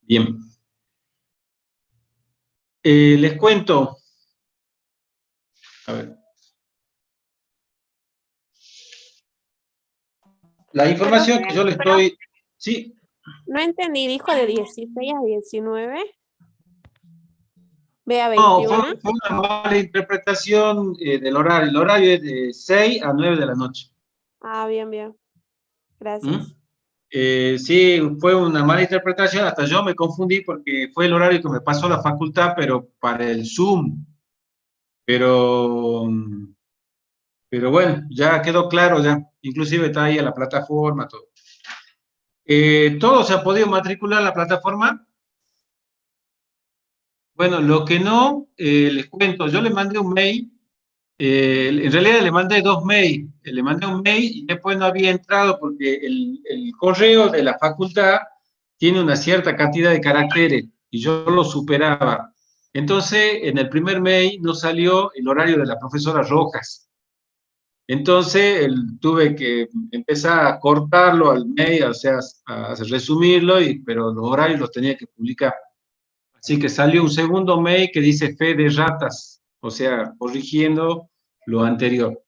Bien. Les cuento. A ver. La información que yo le estoy... Sí. No entendí, dijo de 16 a 19. Ve a No, 21. fue una mala interpretación del horario. El horario es de 6 a 9 de la noche. Ah, bien, bien. Gracias. Sí, fue una mala interpretación. Hasta yo me confundí porque fue el horario que me pasó la facultad, pero para el Zoom. Pero, pero bueno, ya quedó claro ya. Inclusive está ahí en la plataforma, todo. ¿Todo se ha podido matricular en la plataforma? Bueno, lo que no, les cuento, yo le mandé un mail, en realidad le mandé dos mails, le mandé un mail y después no había entrado porque el correo de la facultad tiene una cierta cantidad de caracteres y yo lo superaba. Entonces, en el primer mail no salió el horario de la profesora Rojas. Entonces, tuve que empezar a cortarlo al mail, o sea, a resumirlo, pero los horarios los tenía que publicar. Así que salió un segundo mail que dice fe de ratas, o sea, corrigiendo lo anterior.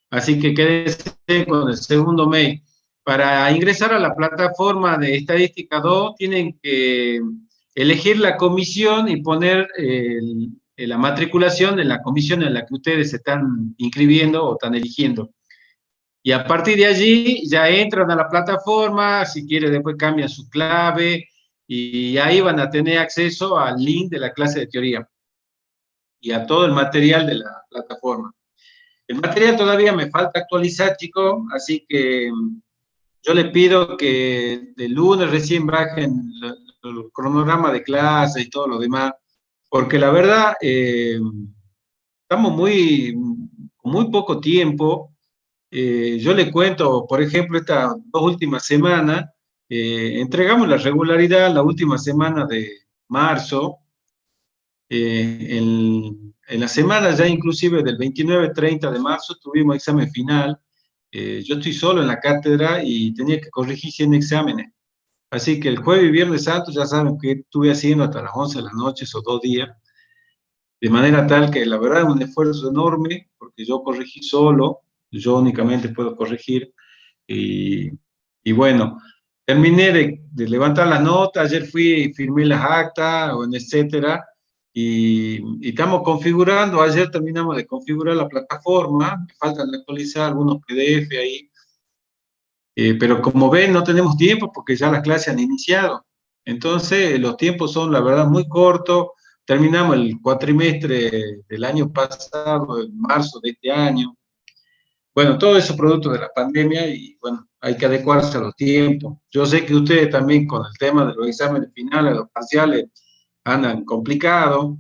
Así que quédese con el segundo mail. Para ingresar a la plataforma de Estadística 2, tienen que elegir la comisión y poner la matriculación de la comisión en la que ustedes se están inscribiendo o están eligiendo. Y a partir de allí ya entran a la plataforma, si quieren después cambian su clave y ahí van a tener acceso al link de la clase de teoría y a todo el material de la plataforma. El material todavía me falta actualizar, chicos, así que yo le pido que de lunes recién bajen el cronograma de clase y todo lo demás, porque la verdad estamos con muy poco tiempo. Yo le cuento, por ejemplo, estas dos últimas semanas, entregamos la regularidad la última semana de marzo, en la semana ya inclusive del 29-30 de marzo tuvimos examen final. Yo estoy solo en la cátedra y tenía que corregir 100 exámenes. Así que el jueves y viernes santo ya saben que estuve haciendo hasta las 11 de la noche, esos 2 días, de manera tal que la verdad es un esfuerzo enorme, porque yo corregí solo, yo únicamente puedo corregir, y, y bueno, terminé de levantar las notas, ayer fui y firmé las actas, etcétera, y estamos configurando, ayer terminamos de configurar la plataforma, me faltan actualizar algunos PDF ahí, pero como ven no tenemos tiempo porque ya las clases han iniciado, entonces los tiempos son la verdad muy cortos, terminamos el cuatrimestre del año pasado, en marzo de este año. Bueno, todo eso producto de la pandemia y bueno, hay que adecuarse a los tiempos. Yo sé que ustedes también con el tema de los exámenes finales, los parciales, andan complicado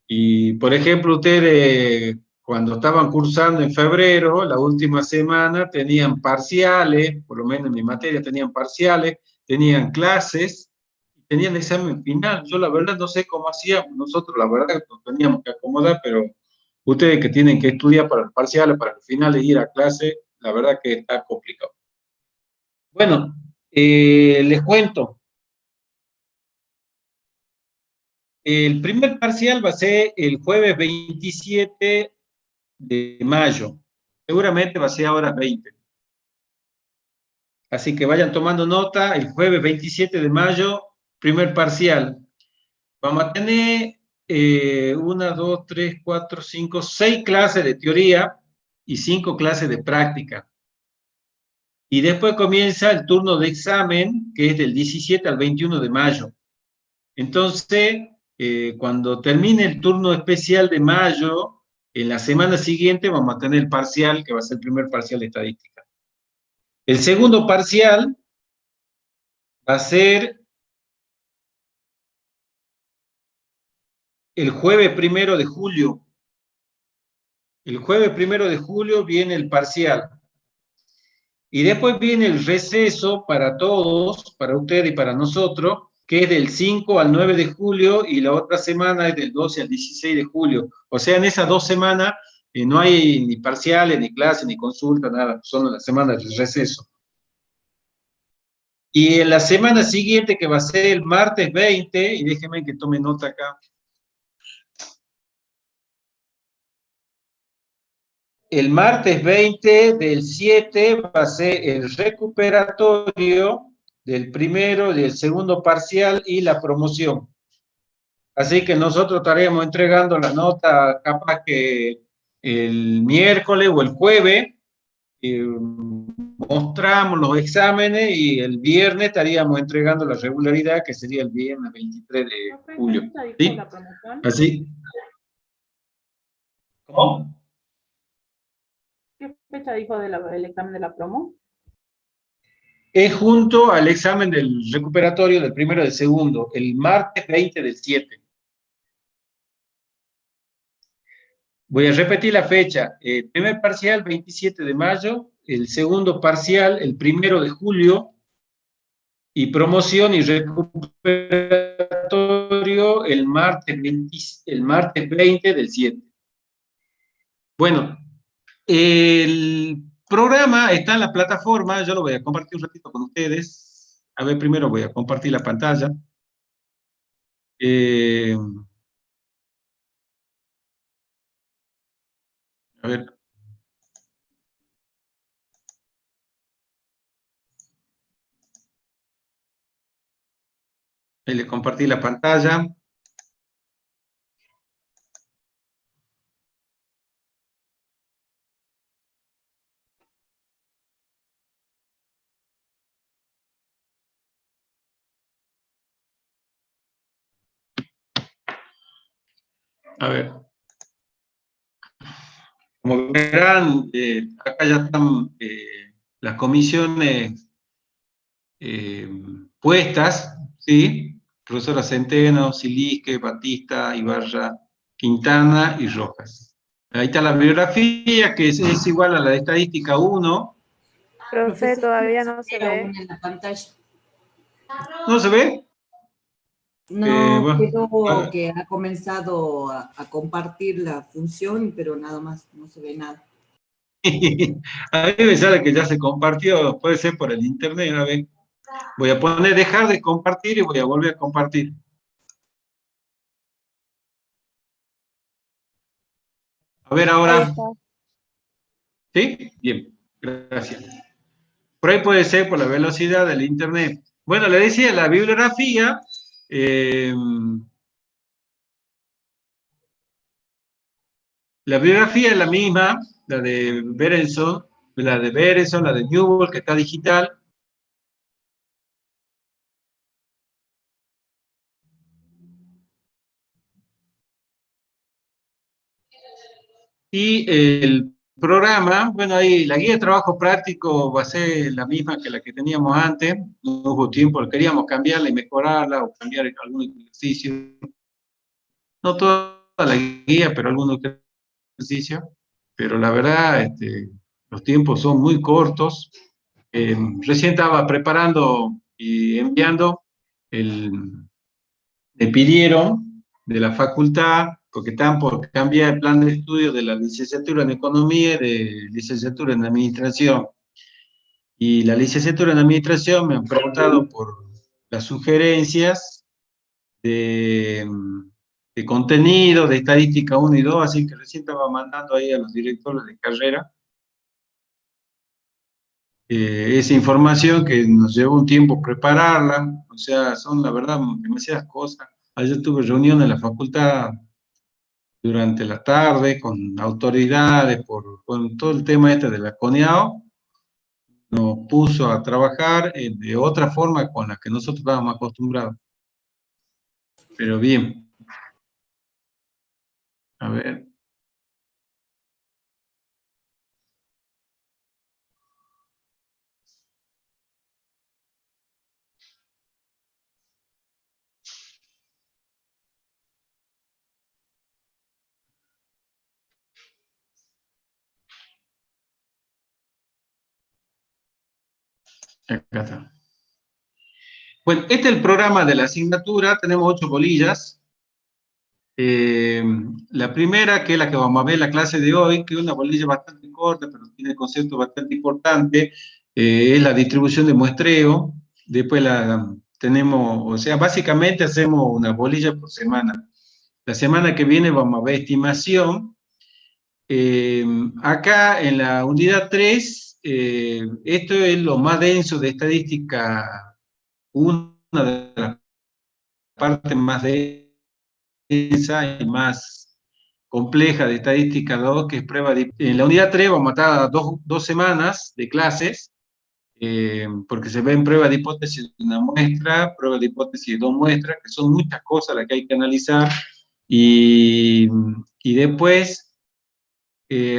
y, por ejemplo, ustedes cuando estaban cursando en febrero, la última semana, tenían parciales, por lo menos en mi materia tenían parciales, tenían clases, tenían examen final. Yo la verdad no sé cómo hacíamos, nosotros la verdad nos teníamos que acomodar, pero ustedes que tienen que estudiar para los parciales, para los finales, ir a clase, la verdad que está complicado. Bueno, les cuento. El primer parcial va a ser el jueves 27 de mayo. Seguramente va a ser ahora 20. Así que vayan tomando nota, el jueves 27 de mayo, primer parcial. Vamos a tener 1, 2, 3, 4, 5, 6 clases de teoría y 5 clases de práctica. Y después comienza el turno de examen, que es del 17 al 21 de mayo. Entonces, cuando termine el turno especial de mayo, en la semana siguiente vamos a tener el parcial, que va a ser el primer parcial de estadística. El segundo parcial va a ser el jueves 1 de julio. El jueves 1 de julio viene el parcial. Y después viene el receso para todos, para ustedes y para nosotros, que es del 5 al 9 de julio y la otra semana es del 12 al 16 de julio. O sea, en esas 2 semanas no hay ni parciales, ni clases, ni consultas, nada, son las semanas de receso. Y en la semana siguiente, que va a ser el martes 20, y déjenme que tome nota acá. El martes 20 del 7 va a ser el recuperatorio del primero, del segundo parcial y la promoción. Así que nosotros estaremos entregando la nota capaz que el miércoles o el jueves, mostramos los exámenes y el viernes estaríamos entregando la regularidad, que sería el viernes 23 de julio. ¿Sí? Así. ¿Cómo? ¿Qué fecha dijo del examen de la promo? Es junto al examen del recuperatorio del primero y del segundo, el martes 20 del 7. Voy a repetir la fecha. El primer parcial, 27 de mayo, el segundo parcial, el 1 de julio, y promoción y recuperatorio el martes 20 del 7. Bueno, el programa está en la plataforma, yo lo voy a compartir un ratito con ustedes. A ver, primero voy a compartir la pantalla. A ver. Ahí le compartí la pantalla. A ver. Como verán, acá ya están las comisiones puestas, ¿sí? Profesora Centeno, Silisque, Batista, Ibarra, Quintana y Rojas. Ahí está la bibliografía, que es igual a la de estadística 1. Profe, todavía no se ve. En la pantalla. ¿No se ve? No, Bueno, creo que ha comenzado a compartir la función, pero nada más, no se ve nada. a mí me sale que ya se compartió, puede ser por el internet, a ver. Voy a poner dejar de compartir y voy a volver a compartir. A ver ahora. ¿Sí? Bien, gracias. Por ahí puede ser por la velocidad del internet. Bueno, le decía, la bibliografía, la bibliografía es la misma, la de Berenson, la de Newell, que está digital. Y el programa, bueno, ahí la guía de trabajo práctico va a ser la misma que la que teníamos antes. No hubo tiempo, queríamos cambiarla y mejorarla o cambiar algún ejercicio. No toda la guía, pero algunos ejercicios. Pero la verdad, los tiempos son muy cortos. Recién estaba preparando y enviando, me pidieron de la facultad, porque están por cambiar el plan de estudio de la licenciatura en Economía y de licenciatura en Administración. Y la licenciatura en Administración me han preguntado por las sugerencias de contenido, de estadística 1 y 2, así que recién estaba mandando ahí a los directores de carrera esa información que nos llevó un tiempo prepararla, o sea, son la verdad demasiadas cosas. Ayer tuve reunión en la facultad durante la tarde con autoridades, con todo el tema de la CONEAO, nos puso a trabajar de otra forma con la que nosotros estábamos acostumbrados. Pero bien. A ver. Acá está. Bueno, este es el programa de la asignatura, tenemos 8 bolillas. La primera, que es la que vamos a ver en la clase de hoy, que es una bolilla bastante corta, pero tiene conceptos bastante importantes, es la distribución de muestreo. después tenemos, o sea, básicamente hacemos una bolilla por semana. La semana que viene vamos a ver estimación. Acá en la unidad 3, esto es lo más denso de estadística, una de las partes más densa y más compleja de estadística 2, que es prueba de... En la unidad 3 vamos a estar dos semanas de clases, porque se ven pruebas de hipótesis de una muestra, pruebas de hipótesis de dos muestras, que son muchas cosas las que hay que analizar, y después...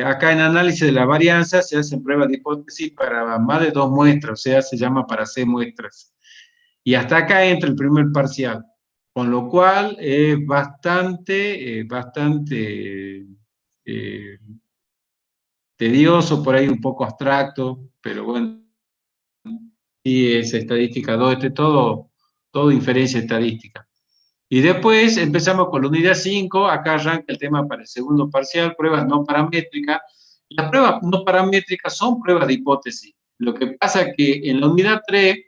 acá en análisis de la varianza se hacen pruebas de hipótesis para más de dos muestras, o sea, se llama para C muestras. Y hasta acá entra el primer parcial, con lo cual es bastante tedioso, por ahí un poco abstracto, pero bueno, sí es estadística 2, todo inferencia estadística. Y después empezamos con la unidad 5, acá arranca el tema para el segundo parcial, pruebas no paramétricas. Las pruebas no paramétricas son pruebas de hipótesis. Lo que pasa es que en la unidad 3,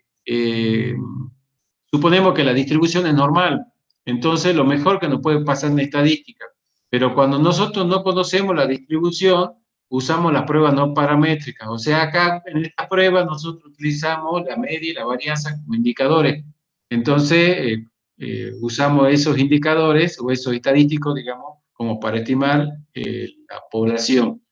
suponemos que la distribución es normal, entonces lo mejor que nos puede pasar en estadística. Pero cuando nosotros no conocemos la distribución, usamos las pruebas no paramétricas. O sea, acá en esta prueba nosotros utilizamos la media y la varianza como indicadores. Entonces, usamos esos indicadores o esos estadísticos, digamos, como para estimar la población.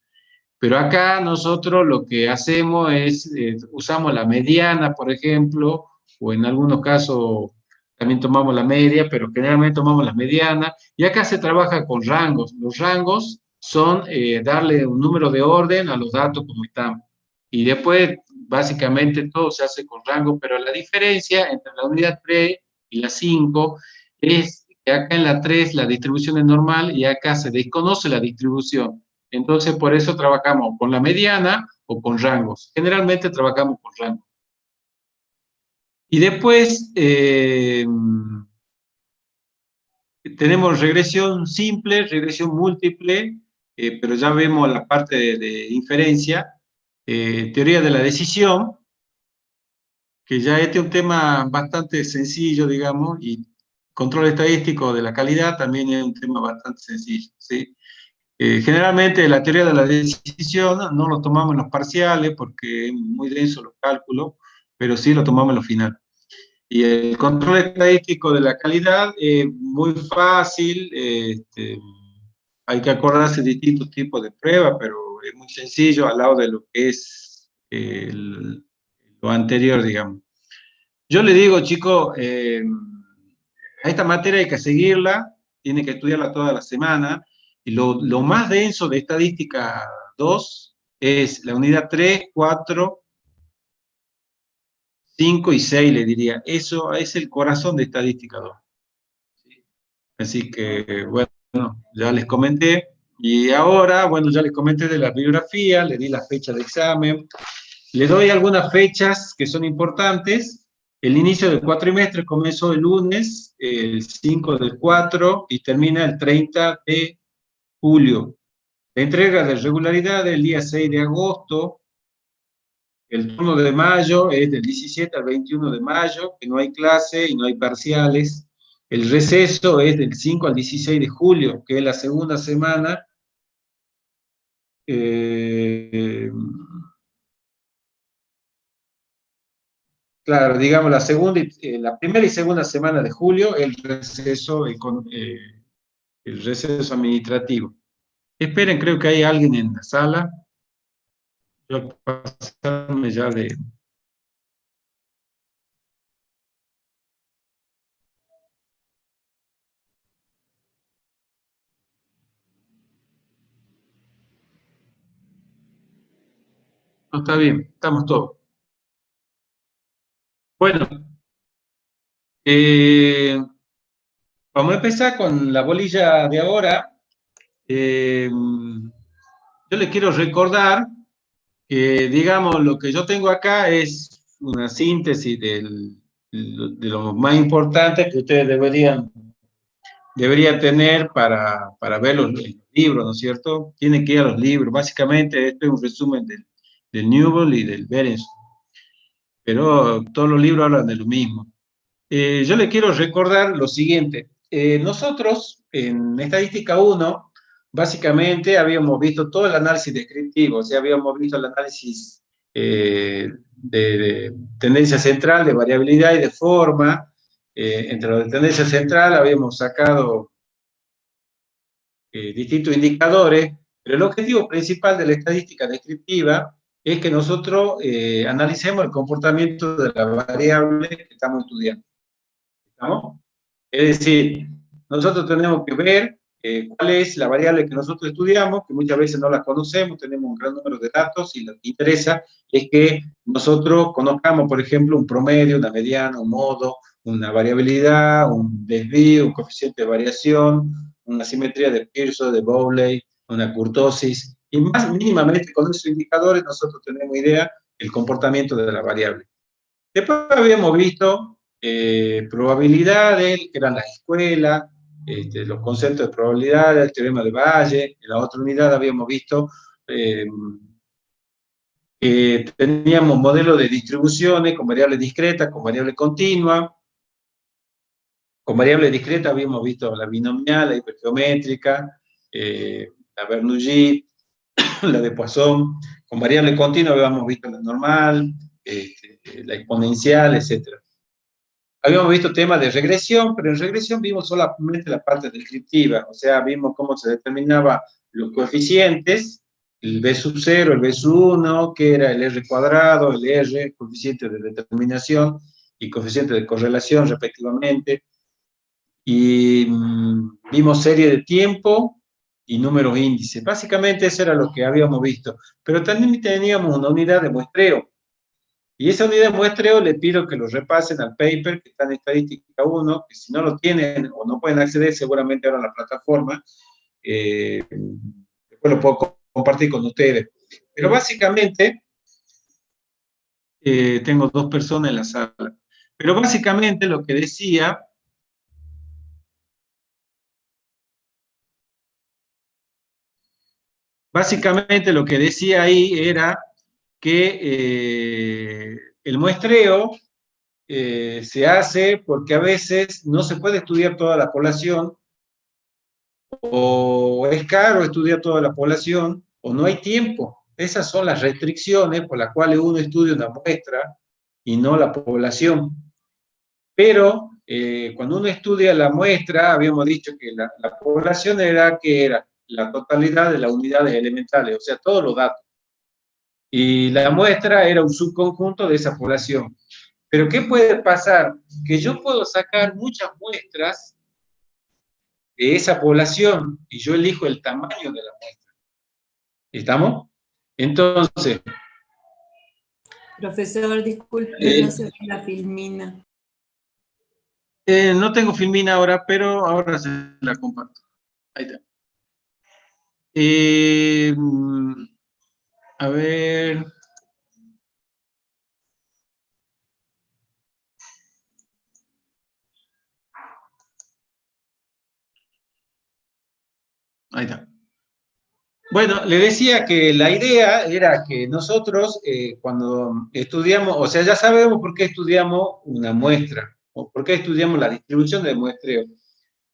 Pero acá nosotros lo que hacemos es, usamos la mediana, por ejemplo, o en algunos casos también tomamos la media, pero generalmente tomamos la mediana, y acá se trabaja con rangos. Los rangos son darle un número de orden a los datos como están. Y después, básicamente, todo se hace con rango, pero la diferencia entre la unidad 3 y la 5 es que acá en la 3 la distribución es normal y acá se desconoce la distribución. Entonces, por eso trabajamos con la mediana o con rangos. Generalmente trabajamos con rangos. Y después tenemos regresión simple, regresión múltiple, pero ya vemos la parte de inferencia. Teoría de la decisión, que ya este es un tema bastante sencillo, digamos, y control estadístico de la calidad también es un tema bastante sencillo, ¿sí? Generalmente la teoría de la decisión no lo tomamos en los parciales porque es muy denso los cálculos, pero sí lo tomamos en los finales. Y el control estadístico de la calidad es muy fácil, hay que acordarse de distintos tipos de pruebas, pero es muy sencillo al lado de lo que es lo anterior, digamos. Yo le digo, chicos, a esta materia hay que seguirla, tiene que estudiarla toda la semana, y lo más denso de estadística 2 es la unidad 3, 4, 5 y 6, le diría. Eso es el corazón de estadística 2. ¿Sí? Así que, bueno, ya les comenté. Y ahora, bueno, ya les comenté de la bibliografía, le di la fecha de examen. Le doy algunas fechas que son importantes. El inicio del cuatrimestre comenzó el lunes, el 5 del 4, y termina el 30 de julio. La entrega de regularidad el día 6 de agosto. El turno de mayo es del 17 al 21 de mayo, que no hay clase y no hay parciales. El receso es del 5 al 16 de julio, que es la segunda semana. Claro, digamos la primera y segunda semana de julio, el receso administrativo. Esperen, creo que hay alguien en la sala. Yo pasarme ya de... No, está bien, estamos todos. Bueno, vamos a empezar con la bolilla de ahora. Yo les quiero recordar que, digamos, lo que yo tengo acá es una síntesis de lo más importante que ustedes deberían tener para ver los libros, ¿no es cierto? Tienen que ir a los libros. Básicamente, esto es un resumen del Newell y del Berenson. pero todos los libros hablan de lo mismo. Yo le quiero recordar lo siguiente. Nosotros, en Estadística 1, básicamente habíamos visto todo el análisis descriptivo, o sea, habíamos visto el análisis de tendencia central, de variabilidad y de forma. Entre los de tendencia central habíamos sacado distintos indicadores, pero el objetivo principal de la estadística descriptiva es que nosotros analicemos el comportamiento de la variable que estamos estudiando. ¿Estamos? Es decir, nosotros tenemos que ver cuál es la variable que nosotros estudiamos, que muchas veces no la conocemos, tenemos un gran número de datos, y lo que interesa es que nosotros conozcamos, por ejemplo, un promedio, una mediana, un modo, una variabilidad, un desvío, un coeficiente de variación, una simetría de Pearson, de Bowley, una kurtosis, y más mínimamente con esos indicadores nosotros tenemos idea del comportamiento de la variable. Después habíamos visto probabilidades, que eran las escuelas, los conceptos de probabilidades, el teorema de Bayes. En la otra unidad habíamos visto que teníamos modelos de distribuciones con variable discreta, con variable continua. Con variable discreta habíamos visto la binomial, la hipergeométrica, la Bernoulli, la de Poisson. Con variable continua habíamos visto la normal, la exponencial, etc. Habíamos visto temas de regresión, pero en regresión vimos solamente la parte descriptiva, o sea, vimos cómo se determinaban los coeficientes, el B sub 0, el B sub 1, que era el R cuadrado, el R, coeficiente de determinación y coeficiente de correlación respectivamente, y vimos serie de tiempo y números índices. Básicamente eso era lo que habíamos visto, pero también teníamos una unidad de muestreo. Y esa unidad de muestreo les pido que lo repasen al paper que está en Estadística 1, que si no lo tienen o no pueden acceder, seguramente ahora a la plataforma, después lo puedo compartir con ustedes. Pero básicamente, tengo 2 personas en la sala, pero básicamente lo que decía, ahí era que el muestreo se hace porque a veces no se puede estudiar toda la población, o es caro estudiar toda la población, o no hay tiempo. Esas son las restricciones por las cuales uno estudia una muestra y no la población. Pero cuando uno estudia la muestra, habíamos dicho que la población era la totalidad de las unidades elementales, o sea, todos los datos. Y la muestra era un subconjunto de esa población. Pero ¿qué puede pasar? Que yo puedo sacar muchas muestras de esa población y yo elijo el tamaño de la muestra. ¿Estamos? Entonces... Profesor, disculpe, no se ve la filmina. No tengo filmina ahora, pero ahora se la comparto. Ahí está. A ver... Ahí está. Bueno, le decía que la idea era que nosotros, cuando estudiamos, o sea, ya sabemos por qué estudiamos una muestra, o por qué estudiamos la distribución del muestreo.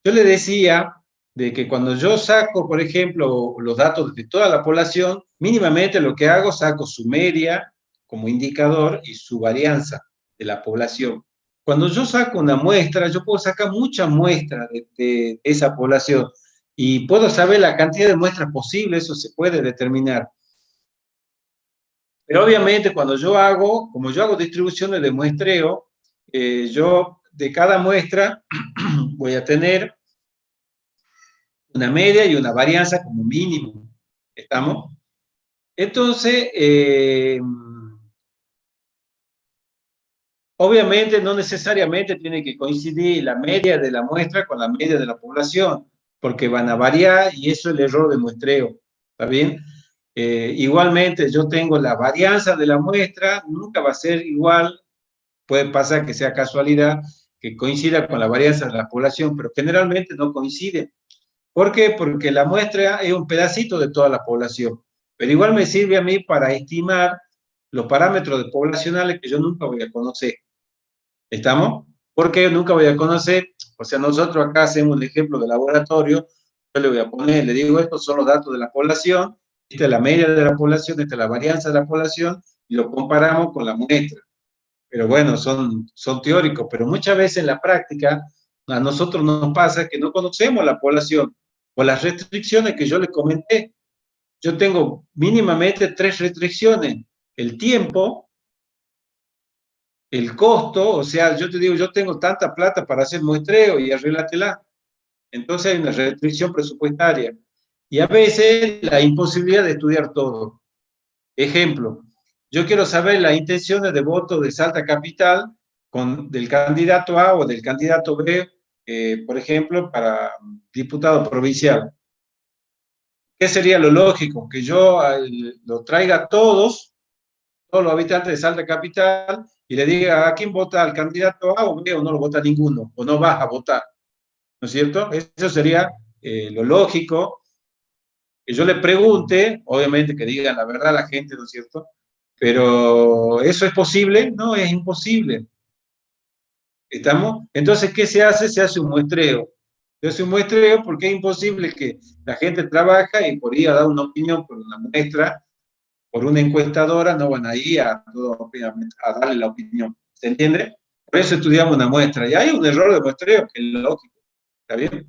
Yo le decía de que cuando yo saco, por ejemplo, los datos de toda la población, mínimamente lo que hago, saco su media como indicador y su varianza de la población. Cuando yo saco una muestra, yo puedo sacar muchas muestras de esa población, y puedo saber la cantidad de muestras posibles, eso se puede determinar. Pero obviamente cuando como yo hago distribuciones de muestreo, yo de cada muestra voy a tener una media y una varianza como mínimo. ¿Estamos? Entonces, obviamente no necesariamente tiene que coincidir la media de la muestra con la media de la población, porque van a variar y eso es el error de muestreo. ¿Está bien? Igualmente yo tengo la varianza de la muestra, nunca va a ser igual, puede pasar que sea casualidad, que coincida con la varianza de la población, pero generalmente no coincide. ¿Por qué? Porque la muestra es un pedacito de toda la población, pero igual me sirve a mí para estimar los parámetros poblacionales que yo nunca voy a conocer. ¿Estamos? Porque nunca voy a conocer, o sea, nosotros acá hacemos el ejemplo de laboratorio, yo le voy a poner, le digo, estos son los datos de la población, esta es la media de la población, esta es la varianza de la población, y lo comparamos con la muestra. Pero bueno, son teóricos, pero muchas veces en la práctica a nosotros nos pasa que no conocemos la población o las restricciones que yo les comenté. Yo tengo mínimamente 3 restricciones: el tiempo, el costo, o sea, yo te digo, yo tengo tanta plata para hacer muestreo y arréglatela. Entonces hay una restricción presupuestaria. Y a veces la imposibilidad de estudiar todo. Ejemplo, yo quiero saber las intenciones de voto de Salta Capital del candidato A o del candidato B, por ejemplo, para diputado provincial. ¿Qué sería lo lógico? Que yo lo traiga a todos los habitantes de Salta Capital y le diga a quién vota al candidato A o B, o no lo vota ninguno, o no vas a votar. ¿No es cierto? Eso sería lo lógico. Que yo le pregunte, obviamente que digan la verdad a la gente, ¿no es cierto? Pero ¿eso es posible? No, es imposible. ¿Estamos? Entonces, ¿qué se hace? Se hace un muestreo. Se hace un muestreo porque es imposible que la gente trabaja y por ir a dar una opinión por una muestra, por una encuestadora, no van a ir a darle la opinión. ¿Se entiende? Por eso estudiamos una muestra. Y hay un error de muestreo que es lógico. ¿Está bien?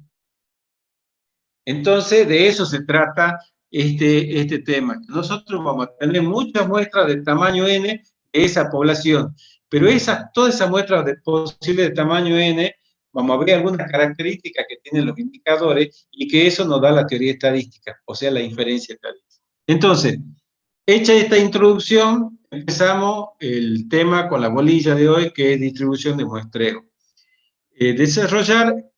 Entonces, de eso se trata este tema. Nosotros vamos a tener muchas muestras de tamaño N de esa población, pero todas esas muestras posibles de tamaño N, vamos a ver algunas características que tienen los indicadores y que eso nos da la teoría estadística, o sea, la inferencia estadística. Entonces, hecha esta introducción, empezamos el tema con la bolilla de hoy, que es distribución de muestreo.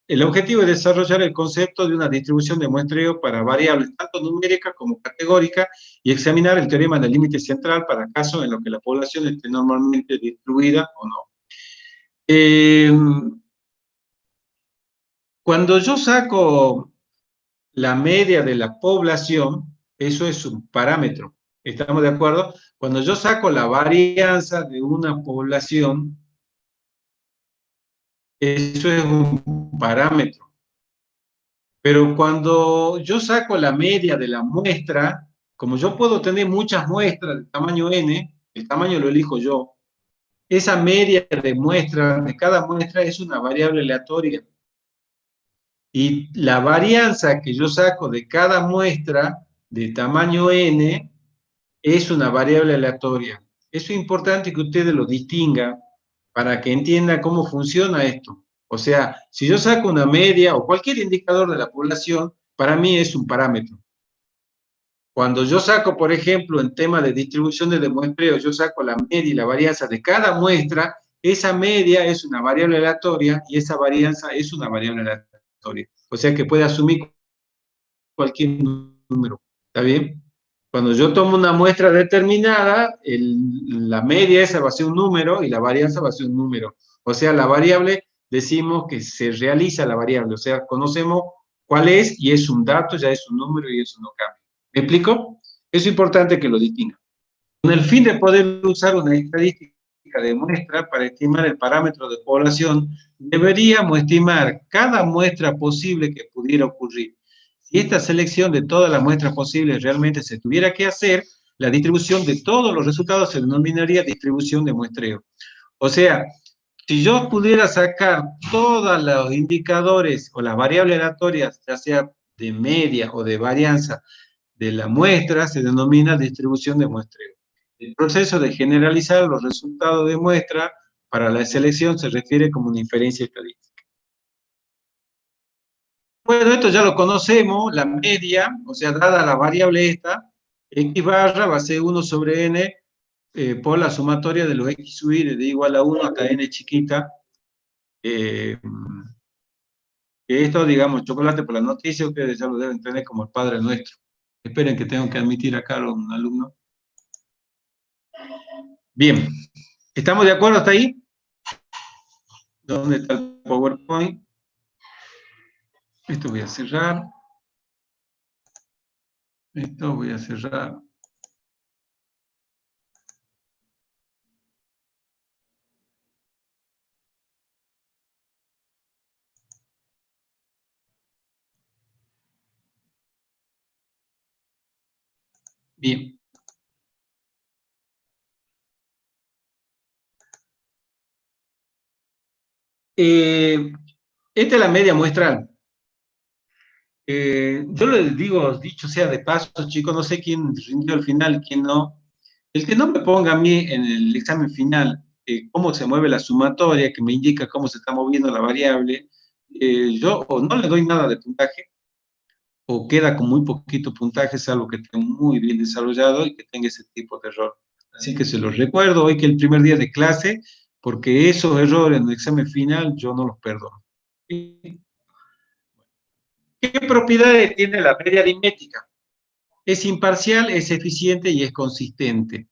El objetivo es desarrollar el concepto de una distribución de muestreo para variables tanto numéricas como categóricas y examinar el teorema del límite central para casos en los que la población esté normalmente distribuida o no. Cuando yo saco la media de la población, eso es un parámetro. ¿Estamos de acuerdo? Cuando yo saco la varianza de una población, eso es un parámetro. Pero cuando yo saco la media de la muestra, como yo puedo tener muchas muestras de tamaño N, el tamaño lo elijo yo, esa media de muestras, de cada muestra, es una variable aleatoria. Y la varianza que yo saco de cada muestra de tamaño N es una variable aleatoria. Eso es importante que ustedes lo distingan para que entiendan cómo funciona esto. O sea, si yo saco una media o cualquier indicador de la población, para mí es un parámetro. Cuando yo saco, por ejemplo, en tema de distribución de muestreo, yo saco la media y la varianza de cada muestra, esa media es una variable aleatoria y esa varianza es una variable aleatoria. O sea que puede asumir cualquier número. ¿Está bien? Cuando yo tomo una muestra determinada, la media esa va a ser un número y la varianza va a ser un número. O sea, la variable, decimos que se realiza la variable. O sea, conocemos cuál es y es un dato, ya es un número y eso no cambia. ¿Me explico? Es importante que lo distingan. Con el fin de poder usar una estadística de muestra para estimar el parámetro de población, deberíamos estimar cada muestra posible que pudiera ocurrir. Si esta selección de todas las muestras posibles realmente se tuviera que hacer, la distribución de todos los resultados se denominaría distribución de muestreo. O sea, si yo pudiera sacar todos los indicadores o las variables aleatorias, ya sea de media o de varianza de la muestra, se denomina distribución de muestreo. El proceso de generalizar los resultados de muestra para la selección se refiere como una inferencia estadística. Bueno, esto ya lo conocemos, la media, o sea, dada la variable esta, x barra va a ser 1 sobre n por la sumatoria de los x sub i de igual a 1 hasta n chiquita. Esto, digamos, chocolate por la noticia, ustedes ya lo deben tener como el Padre Nuestro. Esperen que tengo que admitir acá a un alumno. Bien, ¿estamos de acuerdo hasta ahí? ¿Dónde está el PowerPoint? Esto voy a cerrar. Esto voy a cerrar. Bien. Esta es la media muestral. Yo les digo, dicho sea de paso, chicos, no sé quién rindió al final, quién no. El que no me ponga a mí en el examen final cómo se mueve la sumatoria, que me indica cómo se está moviendo la variable, yo o no le doy nada de puntaje, o queda con muy poquito puntaje, salvo que esté muy bien desarrollado y que tenga ese tipo de error. Así que se los recuerdo hoy que el primer día de clase, porque esos errores en el examen final yo no los perdono. ¿Qué propiedades tiene la media aritmética? Es imparcial, es eficiente y es consistente.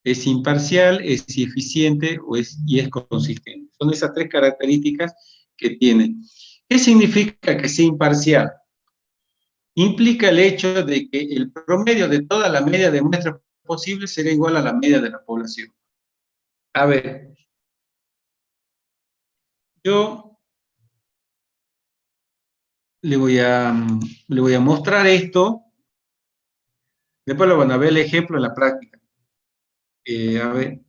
Es imparcial, es eficiente y es consistente. Son esas tres características que tiene. ¿Qué significa que sea imparcial? Implica el hecho de que el promedio de toda la media de muestras posibles será igual a la media de la población. A ver, yo le voy a mostrar esto, después lo van a ver el ejemplo en la práctica. A ver.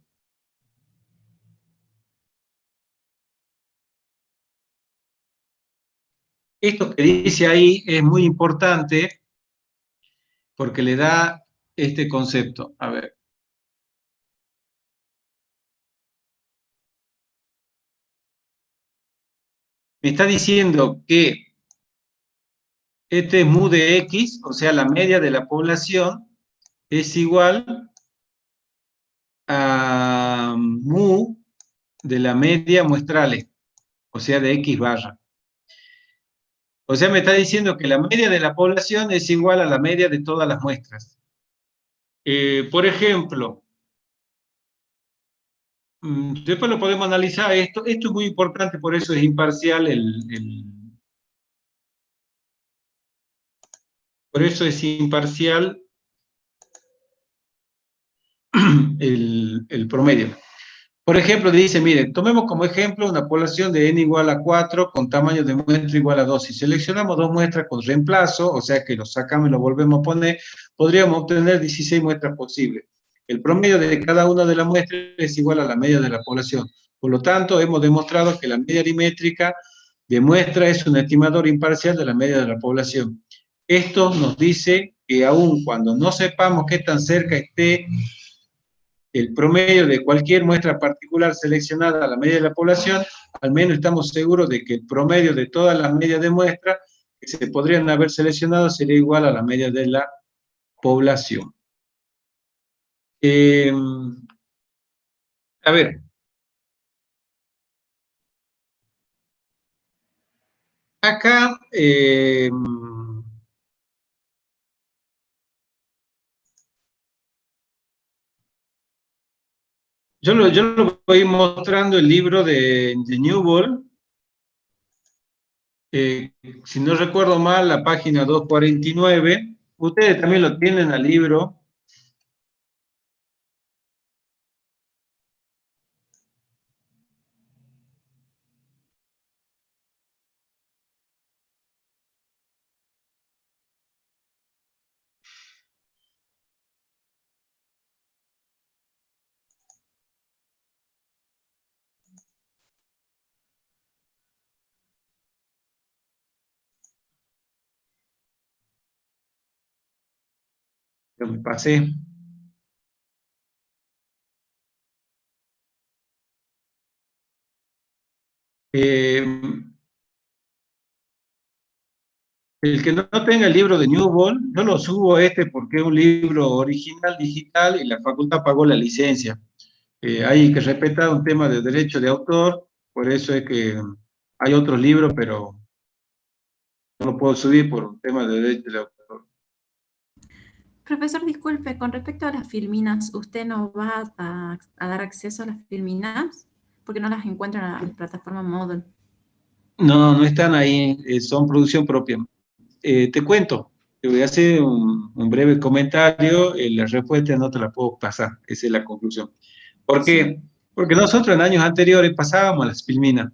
Esto que dice ahí es muy importante porque le da este concepto. A ver. Me está diciendo que este mu de x, o sea, la media de la población, es igual a mu de la media muestrales, o sea, de x barra. O sea, me está diciendo que la media de la población es igual a la media de todas las muestras. Por ejemplo, después lo podemos analizar esto. Esto es muy importante, por eso es imparcial por eso es imparcial el promedio. Por ejemplo, dice, miren, tomemos como ejemplo una población de n igual a 4 con tamaño de muestra igual a 2. Si seleccionamos dos muestras con reemplazo, o sea que los sacamos y los volvemos a poner, podríamos obtener 16 muestras posibles. El promedio de cada una de las muestras es igual a la media de la población. Por lo tanto, hemos demostrado que la media aritmétrica de muestra es un estimador imparcial de la media de la población. Esto nos dice que aun cuando no sepamos qué tan cerca esté el promedio de cualquier muestra particular seleccionada a la media de la población, al menos estamos seguros de que el promedio de todas las medias de muestra que se podrían haber seleccionado sería igual a la media de la población. A ver. Acá, yo lo voy mostrando el libro de Newbold. Si no recuerdo mal, la página 249. Ustedes también lo tienen al libro. Yo me pasé. El que no tenga el libro de Newbold, yo lo subo porque es un libro original digital y la facultad pagó la licencia. Hay que respetar un tema de derecho de autor, por eso es que hay otros libros, pero no lo puedo subir por un tema de derecho de autor. Profesor, disculpe, con respecto a las filminas, ¿usted nos va a dar acceso a las filminas? Porque no las encuentro en la plataforma Moodle. No están ahí, son producción propia. Te cuento, te voy a hacer un breve comentario, la respuesta no te la puedo pasar, esa es la conclusión. ¿Por qué? Porque nosotros en años anteriores pasábamos a las filminas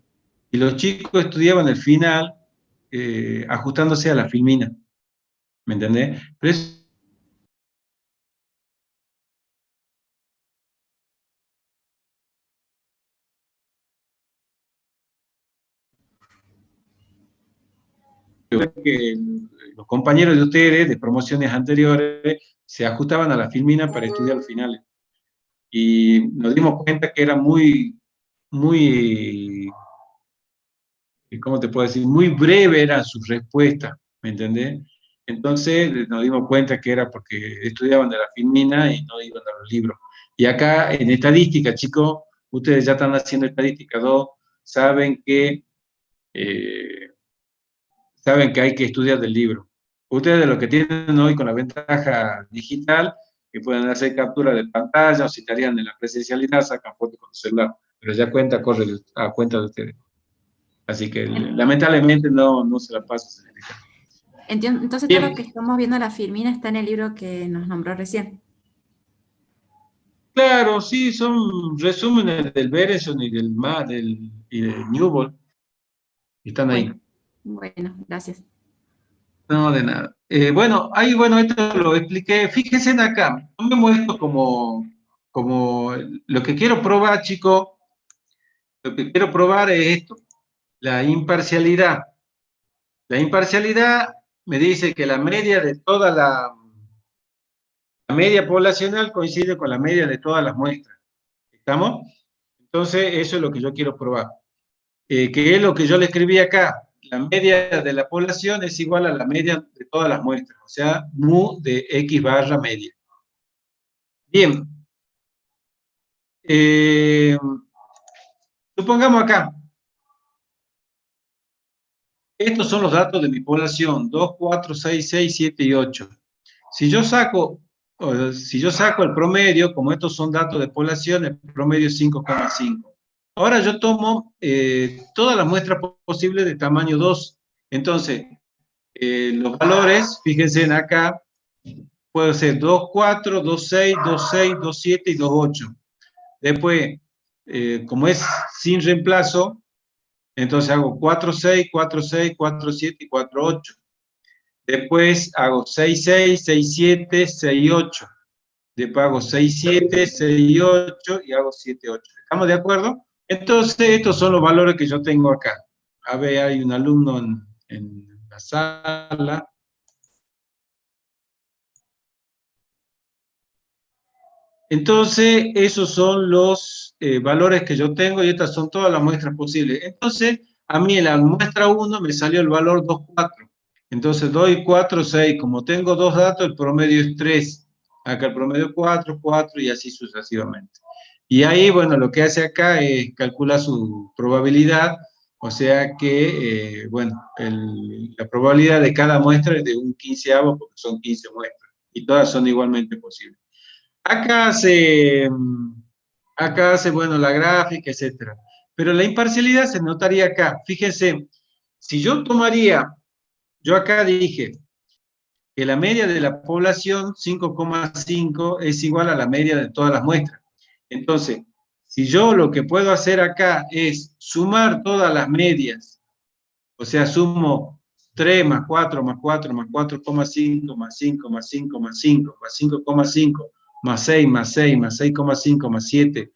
y los chicos estudiaban el final ajustándose a la filmina, ¿me entendés? Pero que los compañeros de ustedes de promociones anteriores se ajustaban a la filmina para estudiar los finales. Y nos dimos cuenta que era muy, ¿cómo te puedo decir? Muy breve eran sus respuestas, ¿me entendés? Entonces nos dimos cuenta que era porque estudiaban de la filmina y no iban a los libros. Y acá en estadística, chicos, ustedes ya están haciendo estadística 2, saben que hay que estudiar del libro. Ustedes lo que tienen hoy con la ventaja digital, que pueden hacer captura de pantalla, o si estarían en la presencialidad, sacan fotos con el celular, pero ya corre a cuenta de ustedes. Así que lamentablemente no se la pasa, señorita. Entiendo, entonces Bien. todo lo que estamos viendo en la filmina está en el libro que nos nombró recién. Claro, sí, son resúmenes del Berenson y y del Newbold. Están ahí. Bueno, gracias. No, de nada. Bueno, esto lo expliqué. Fíjense en acá. Tomemos esto como lo que quiero probar, chicos. Lo que quiero probar es esto, la imparcialidad. La imparcialidad me dice que la media de toda la media poblacional coincide con la media de todas las muestras. ¿Estamos? Entonces, eso es lo que yo quiero probar. Que es lo que yo le escribí acá. La media de la población es igual a la media de todas las muestras, o sea, mu de x barra media. Bien. Supongamos acá. Estos son los datos de mi población, 2, 4, 6, 6, 7 y 8. Si yo saco el promedio, como estos son datos de población, el promedio es 5,5. Ahora yo tomo todas las muestras posibles de tamaño 2. Entonces, los valores, fíjense en acá, puede ser 2,4, 2,6, 2,6, 2,7 y 2,8. Después, como es sin reemplazo, entonces hago 4,6, 4,6, 4,7 y 4,8. Después hago 6,6, 6,7, 6,8. Después hago 6,7, 6,8 y hago 7,8. ¿Estamos de acuerdo? Entonces, estos son los valores que yo tengo acá. A ver, hay un alumno en la sala. Entonces, esos son los valores que yo tengo y estas son todas las muestras posibles. Entonces, a mí en la muestra 1 me salió el valor 2,4. Entonces, 2 y 4, 6. Como tengo dos datos, el promedio es 3. Acá el promedio es 4, 4 y así sucesivamente. Y ahí, bueno, lo que hace acá es calcular su probabilidad, o sea que, bueno, la probabilidad de cada muestra es de un 15avo, porque son 15 muestras, y todas son igualmente posibles. Acá hace, bueno, la gráfica, etcétera. Pero la imparcialidad se notaría acá. Fíjense, si yo acá dije que la media de la población, 5,5, es igual a la media de todas las muestras. Entonces, si yo lo que puedo hacer acá es sumar todas las medias, o sea, sumo 3 más 4 más 4 más 4,5 más 5 más 5 más 5 más 5,5 más 6 más 6 más 6,5 más 7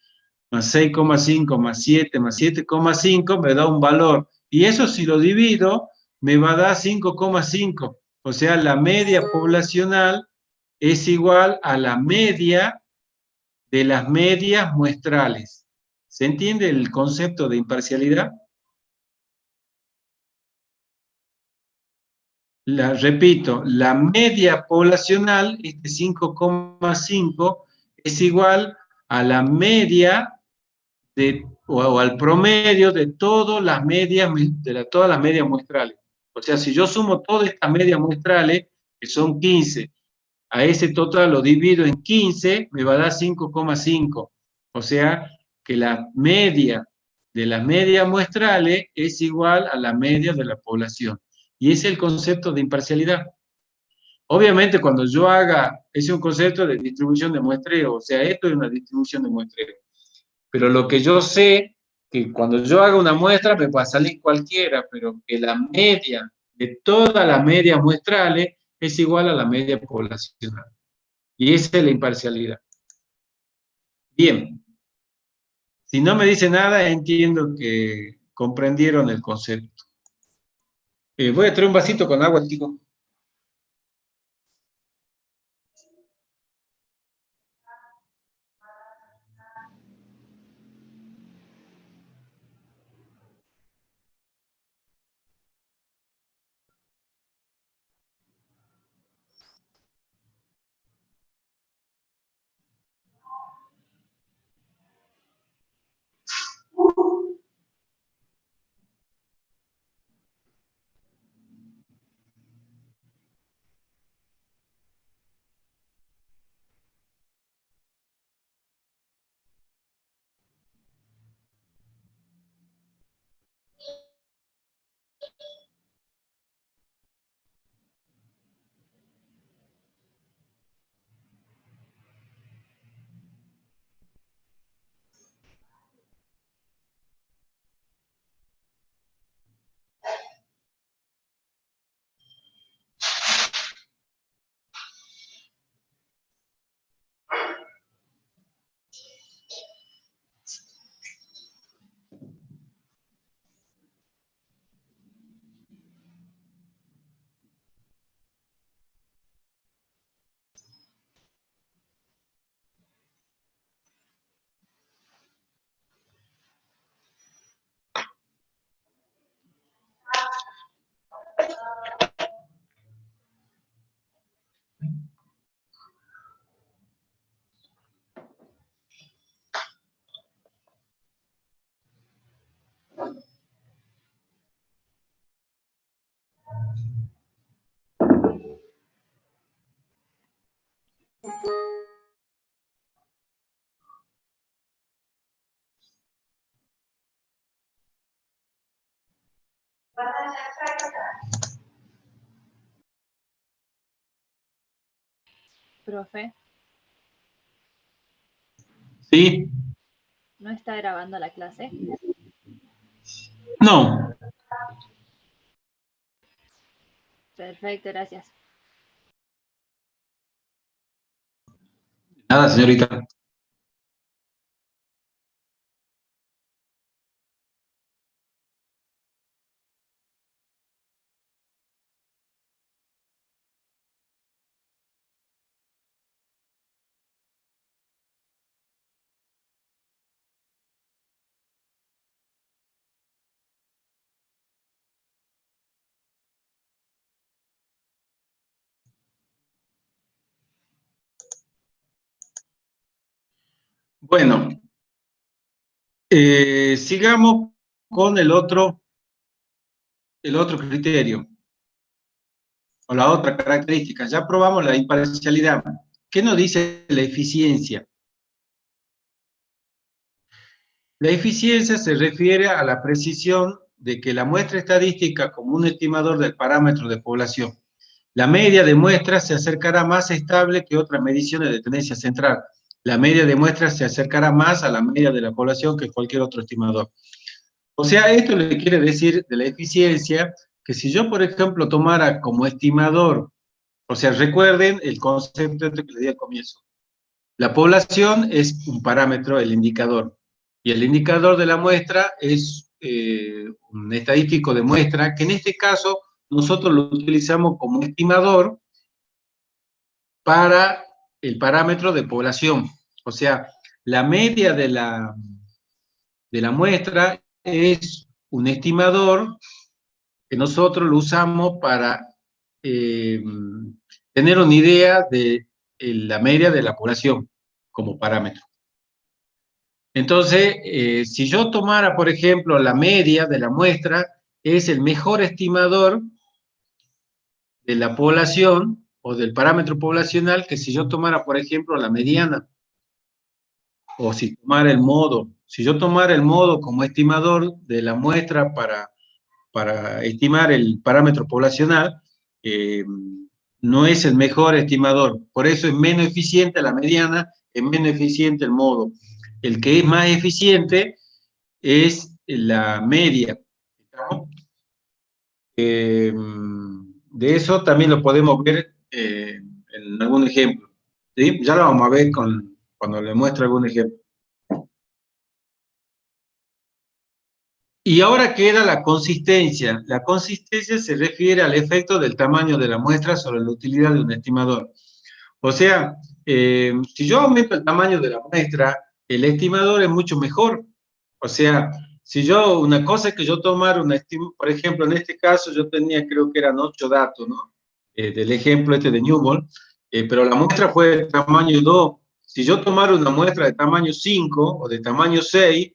más 6,5 más 7 más 7,5 me da un valor. Y eso si lo divido, me va a dar 5,5. O sea, la media poblacional es igual a la media de las medias muestrales. ¿Se entiende el concepto de imparcialidad? Repito, la media poblacional, este 5,5, es igual a la media o al promedio de todas las medias muestrales. O sea, si yo sumo todas estas medias muestrales, que son 15, a ese total lo divido en 15, me va a dar 5,5. O sea, que la media de las medias muestrales es igual a la media de la población. Y ese es el concepto de imparcialidad. Obviamente, cuando yo haga, ese es un concepto de distribución de muestreo, o sea, esto es una distribución de muestreo. Pero lo que yo sé, que cuando yo haga una muestra me va a salir cualquiera, pero que la media de todas las medias muestrales es igual a la media poblacional. Y esa es la imparcialidad. Bien. Si no me dice nada, entiendo que comprendieron el concepto. Voy a traer un vasito con agua, chicos. Profe, ¿Sí? ¿no está grabando la clase? No. Perfecto, gracias. Nada, señorita. Bueno, sigamos con el otro criterio, o la otra característica. Ya probamos la imparcialidad. ¿Qué nos dice la eficiencia? La eficiencia se refiere a la precisión de que la muestra estadística como un estimador del parámetro de población. La media de muestras se acercará más estable que otras mediciones de tendencia central. La media de muestras se acercará más a la media de la población que cualquier otro estimador. O sea, esto le quiere decir de la eficiencia que si yo, por ejemplo, tomara como estimador, o sea, recuerden el concepto que les di al comienzo. La población es un parámetro, el indicador, y el indicador de la muestra es un estadístico de muestra, que en este caso nosotros lo utilizamos como estimador para el parámetro de población. O sea, la media de la muestra es un estimador que nosotros lo usamos para tener una idea de la media de la población como parámetro. Entonces, si yo tomara, por ejemplo, la media de la muestra, es el mejor estimador de la población o del parámetro poblacional que si yo tomara, por ejemplo, la mediana. O si tomara el modo. Si yo tomara el modo como estimador de la muestra para estimar el parámetro poblacional, no es el mejor estimador. Por eso es menos eficiente la mediana, es menos eficiente el modo. El que es más eficiente es la media. De eso también lo podemos ver en algún ejemplo. ¿Sí? Ya lo vamos a ver cuando le muestro algún ejemplo. Y ahora queda la consistencia. La consistencia se refiere al efecto del tamaño de la muestra sobre la utilidad de un estimador. O sea, si yo aumento el tamaño de la muestra, el estimador es mucho mejor. O sea, si yo, una cosa es que yo tomara una estima, por ejemplo, en este caso yo tenía, creo que eran 8 datos, ¿no? Del ejemplo este de Newbold, pero la muestra fue de tamaño 2. Si yo tomara una muestra de tamaño 5 o de tamaño 6,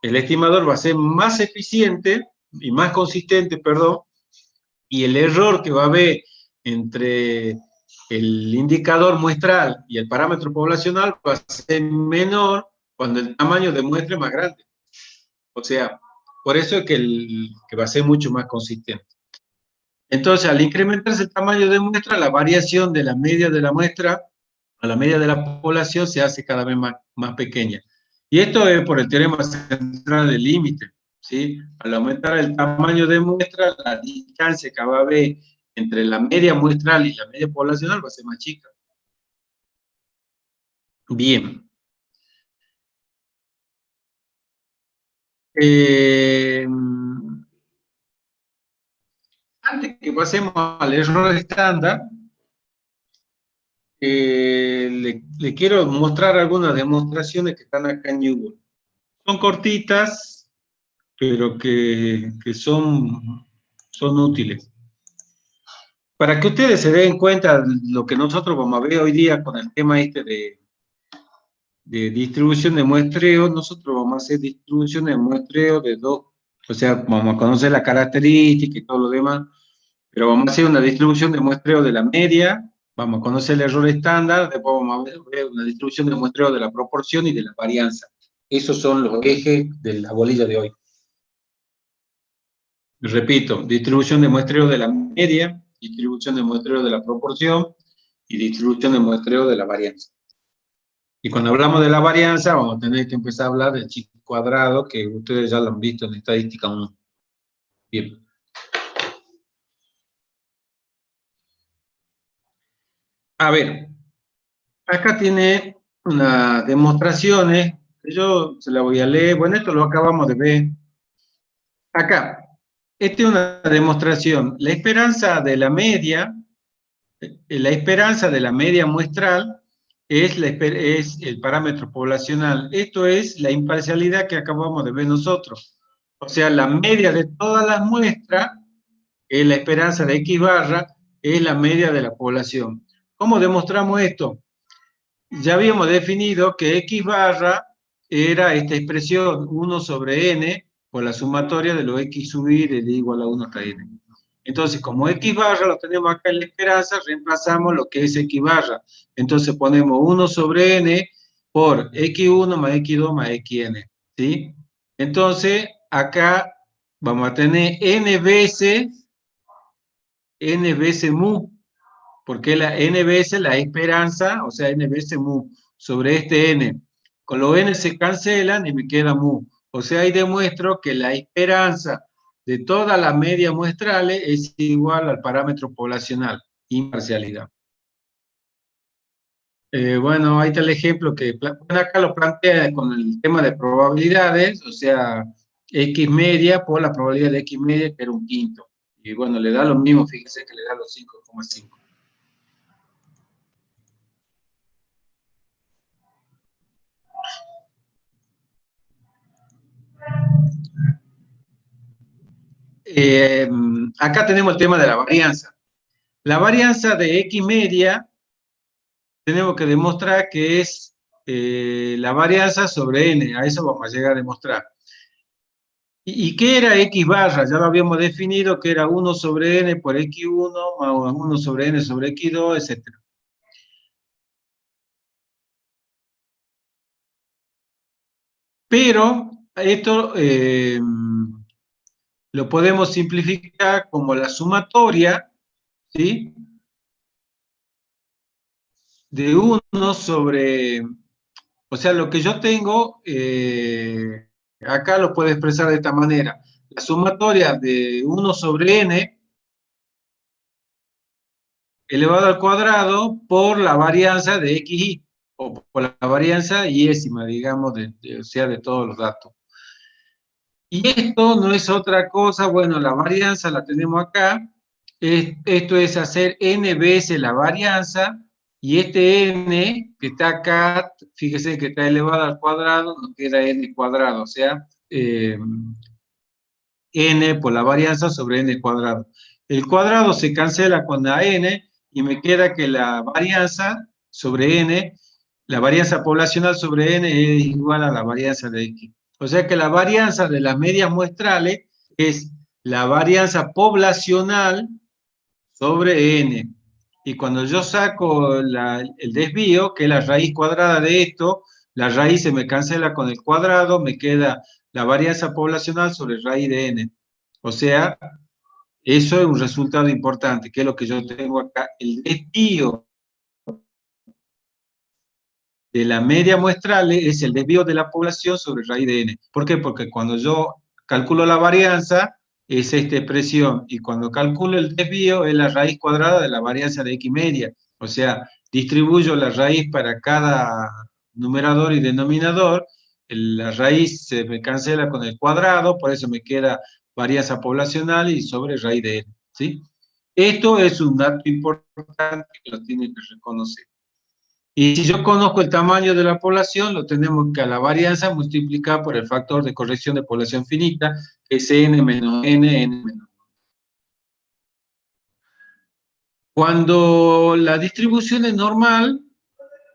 el estimador va a ser más eficiente y más consistente, perdón, y el error que va a haber entre el indicador muestral y el parámetro poblacional va a ser menor cuando el tamaño de muestra es más grande. O sea, por eso es que va a ser mucho más consistente. Entonces, al incrementarse el tamaño de muestra, la variación de la media de la muestra a la media de la población se hace cada vez más pequeña. Y esto es por el teorema central del límite, ¿sí? Al aumentar el tamaño de muestra, la distancia que va a haber entre la media muestral y la media poblacional va a ser más chica. Bien. Antes que pasemos al error estándar, le quiero mostrar algunas demostraciones que están acá en Newbold. Son cortitas, pero que son útiles. Para que ustedes se den cuenta de lo que nosotros vamos a ver hoy día con el tema este de distribución de muestreo, nosotros vamos a hacer distribución de muestreo de dos, o sea, vamos a conocer la característica y todo lo demás, pero vamos a hacer una distribución de muestreo de la media, vamos a conocer el error estándar, después vamos a ver una distribución de muestreo de la proporción y de la varianza. Esos son los ejes de la bolilla de hoy. Repito, distribución de muestreo de la media, distribución de muestreo de la proporción y distribución de muestreo de la varianza. Y cuando hablamos de la varianza, vamos a tener que empezar a hablar del chi cuadrado, que ustedes ya lo han visto en estadística 1. Bien. A ver, acá tiene unas demostraciones, que yo se las voy a leer. Bueno, esto lo acabamos de ver. Acá, esta es una demostración. La esperanza de la media muestral es el parámetro poblacional. Esto es la imparcialidad que acabamos de ver nosotros. O sea, la media de todas las muestras, es la esperanza de X barra, es la media de la población. ¿Cómo demostramos esto? Ya habíamos definido que X barra era esta expresión 1 sobre n por la sumatoria de los X subir de igual a 1 hasta n. Entonces, como X barra lo tenemos acá en la esperanza, reemplazamos lo que es X barra. Entonces ponemos 1 sobre n por X1 más X2 más Xn, ¿sí? Entonces, acá vamos a tener n veces mu, porque la n veces la esperanza, o sea, n veces mu, sobre este n. Con los n se cancelan y me queda mu. O sea, ahí demuestro que la esperanza de todas las medias muestrales es igual al parámetro poblacional, imparcialidad. Bueno, ahí está el ejemplo que acá lo plantea con el tema de probabilidades, o sea, X media por la probabilidad de X media, que era un quinto. Y bueno, le da lo mismo, fíjense que le da los 5,5. Acá tenemos el tema de la varianza. La varianza de X media, tenemos que demostrar que es la varianza sobre n, a eso vamos a llegar a demostrar. ¿Y qué era X barra? Ya lo habíamos definido que era 1 sobre n por X1, más 1 sobre n sobre X2, etc. Pero esto lo podemos simplificar como la sumatoria, ¿sí? De 1 sobre, o sea, lo que yo tengo, acá lo puedo expresar de esta manera. La sumatoria de 1 sobre n elevado al cuadrado por la varianza de xy, o por la varianza yésima, digamos, o sea, de todos los datos. Y esto no es otra cosa, bueno, la varianza la tenemos acá. Esto es hacer n veces la varianza, y este n que está acá, fíjese que está elevado al cuadrado, nos queda n cuadrado, o sea, n por la varianza sobre n cuadrado. El cuadrado se cancela con la n, y me queda que la varianza sobre n, la varianza poblacional sobre n es igual a la varianza de x. O sea que la varianza de las medias muestrales es la varianza poblacional sobre n. Y cuando yo saco el desvío, que es la raíz cuadrada de esto, la raíz se me cancela con el cuadrado, me queda la varianza poblacional sobre raíz de n. O sea, eso es un resultado importante, que es lo que yo tengo acá. El desvío de la media muestral es el desvío de la población sobre raíz de n. ¿Por qué? Porque cuando yo calculo la varianza, es esta expresión, y cuando calculo el desvío es la raíz cuadrada de la varianza de x media. O sea, distribuyo la raíz para cada numerador y denominador, la raíz se me cancela con el cuadrado, por eso me queda varianza poblacional y sobre raíz de n, ¿sí? Esto es un dato importante que lo tienen que reconocer. Y si yo conozco el tamaño de la población, lo tenemos que a la varianza multiplicar por el factor de corrección de población finita, que es n menos n menos 1. Cuando la distribución es normal,